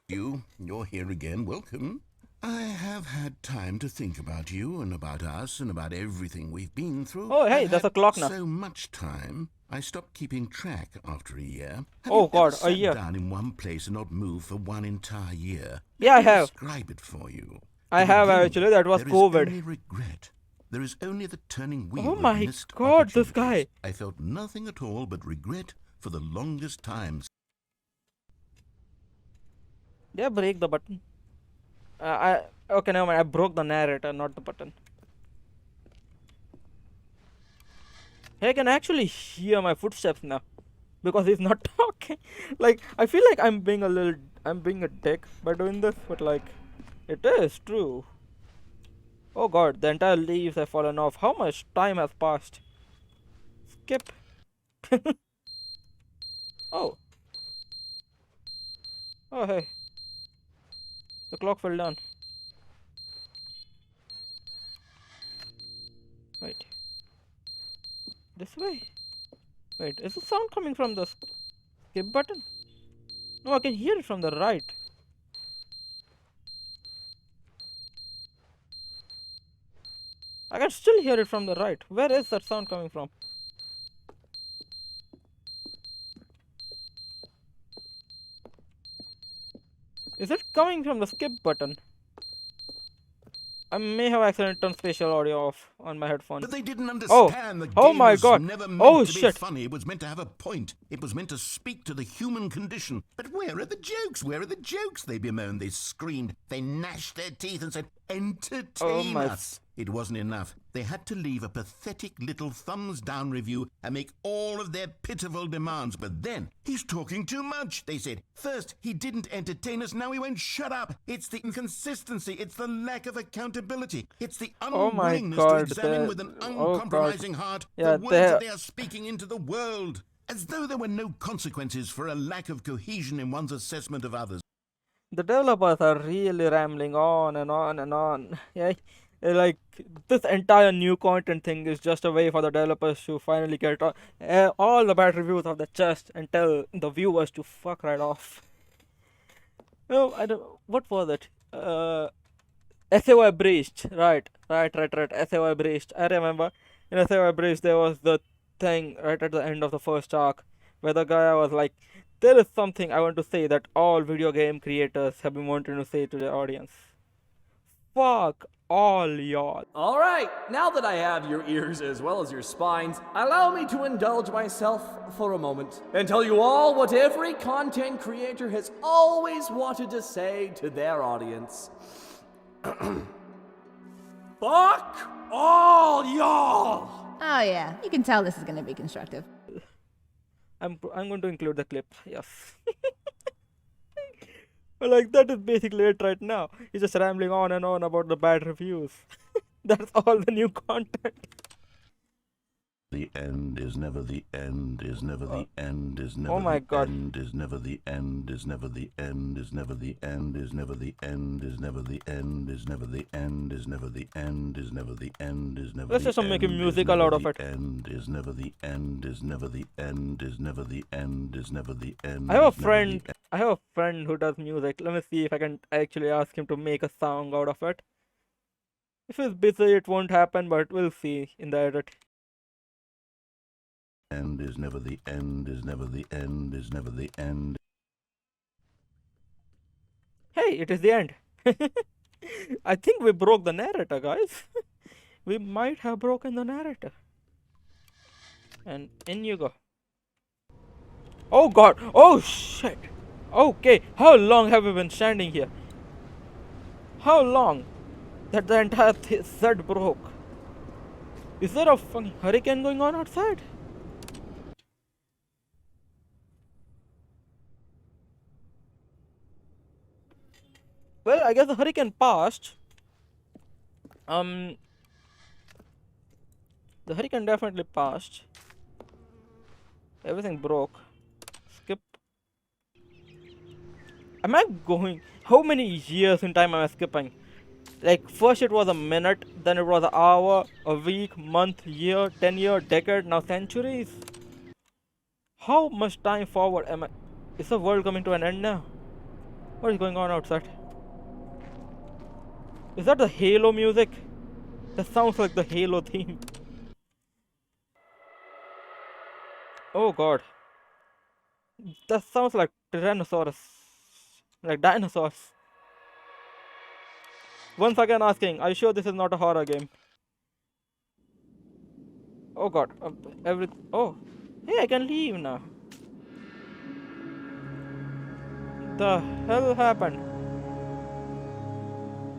You're here again. Welcome. I have had time to think about you and about us and about everything we've been through. Oh, hey, I've there's a had clock now. So much time, I stopped keeping track after a year. Have Oh, you God, ever a sat year. down in one place and not moved for one entire year? Yeah, I Let me have. describe it for you. I To have begin with, actually. That was there is COVID. only regret. There is only the turning wheel Oh of my missed God, this guy. opportunities. I felt nothing at all but regret for the longest time. Yeah, break the button. Okay, never mind. I broke the narrator, not the button. Hey, I can actually hear my footsteps now because he's not talking. Like I feel like I'm being a dick by doing this, but like it is true. Oh God, the entire leaves have fallen off. How much time has passed? Skip. Oh. Oh hey. The clock fell down. Wait. This way. Wait, is the sound coming from the skip button? No, I can hear it from the right. I can still hear it from the right. Where is that sound coming from? Is it coming from the skip button? I may have accidentally turned spatial audio off on my headphones. But they didn't Oh, understand the oh game my was God. never meant Oh, to shit. be funny. It was meant to have a point. It was meant to speak to the human condition. But where are the jokes? Where are the jokes? They bemoaned, they screamed, they gnashed their teeth and said, entertain my us. It wasn't enough. They had to leave a pathetic little thumbs down review and make all of their pitiful demands. But then, he's talking too much, they said. First, he didn't entertain us, now he won't shut up. It's the inconsistency, it's the lack of accountability, it's the Oh my unwillingness to God, examine with an oh God. uncompromising heart Yeah, the words they're- that they are speaking into the world. As though there were no consequences for a lack of cohesion in one's assessment of others. The developers are really rambling on and on and on. Yeah, like this entire new content thing is just a way for the developers to finally get all the bad reviews off the chest and tell the viewers to fuck right off. No, I don't. What was it? SAY Breached. Right. SAY Breached. I remember in SAY Breached there was the thing right at the end of the first arc where the guy was like, there is something I want to say that all video game creators have been wanting to say to their audience. Fuck all y'all. All right, now that I have your ears as well as your spines, allow me to indulge myself for a moment and tell you all what every content creator has always wanted to say to their audience. Fuck all y'all! Oh yeah, you can tell this is going to be constructive. I'm going to include the clip. Yes. But like that is basically it right now. He's just rambling on and on about the bad reviews. That's all the new content. The end is never the end, is never the end, is never Oh my the God. end, is never the end, is never the end, is never the end, is never the end, is never the end, is never the end, is never the end, is never the end, is never Let's the just make a end, is musical never out of the it. End is never the end, is never the end, is never the end, is never the end. I have a is never the friend. I have a friend who does music. Let me see if I can actually ask him to make a song out of it. If he's busy, it won't happen, but we'll see in the edit. end is never the end is never the end is never the end. Hey, it is the end. I think we broke the narrator, guys. We might have broken the narrator. And in you go. Oh god. Oh shit. Okay. How long have we been standing here? How long? That the entire set broke. Is there a fucking hurricane going on outside? Well, I guess the hurricane passed. The hurricane definitely passed. Everything broke. Skip. Am I going? How many years in time am I skipping? Like, first it was a minute, then it was an hour, a week, month, year, 10-year, decade, now centuries. How much time forward am I? Is the world coming to an end now? What is going on outside? Is that the Halo music? That sounds like the Halo theme. Oh god. That sounds like Tyrannosaurus. Like dinosaurs. Once again asking, are you sure this is not a horror game? Oh god. Oh. Hey, I can leave now. The hell happened?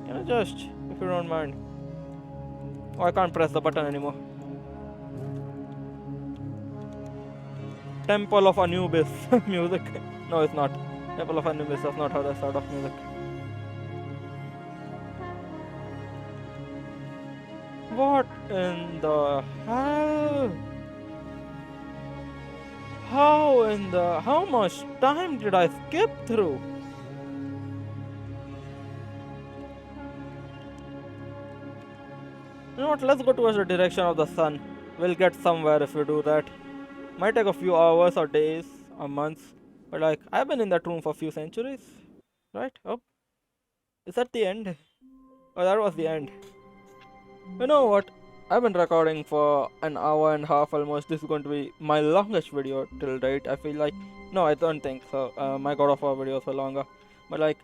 Can I just, if you don't mind? Oh, I can't press the button anymore. Temple of Anubis music. No, it's not. Temple of Anubis, that's not how they start off music. What in the hell? How much time did I skip through? You know what, let's go towards the direction of the sun. We'll get somewhere if we do that. Might take a few hours or days or months. But like, I've been in that room for a few centuries. Right? Oh. Is that the end? Oh, that was the end. You know what? I've been recording for an hour and a half almost. This is going to be my longest video till date. I feel like. No, I don't think so. My God of War videos were longer. But like,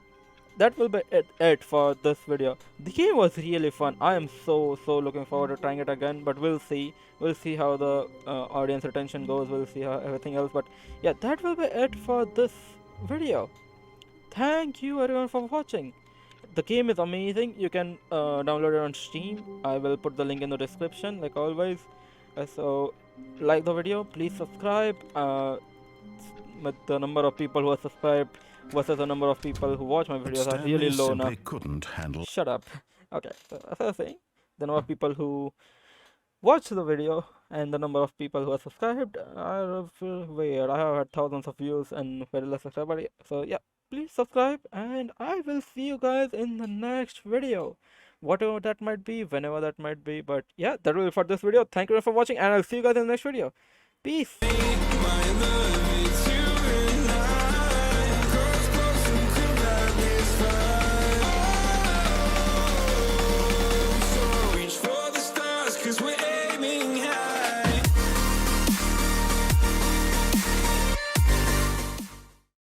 that will be it for this video. The game was really fun. I am so looking forward to trying it again. But we'll see. We'll see how the audience retention goes. We'll see how everything else. But yeah, that will be it for this video. Thank you everyone for watching. The game is amazing. You can download it on Steam. I will put the link in the description like always. So like the video, please subscribe. With the number of people who are subscribed versus the number of people who watch my videos are really low now. Couldn't handle. Shut up. Okay, so as I was saying, the number of people who watch the video and the number of people who are subscribed are weird. I have had thousands of views and very less subscribers. So yeah, please subscribe and I will see you guys in the next video. Whatever that might be, whenever that might be. But yeah, that will be for this video. Thank you for watching and I'll see you guys in the next video. Peace.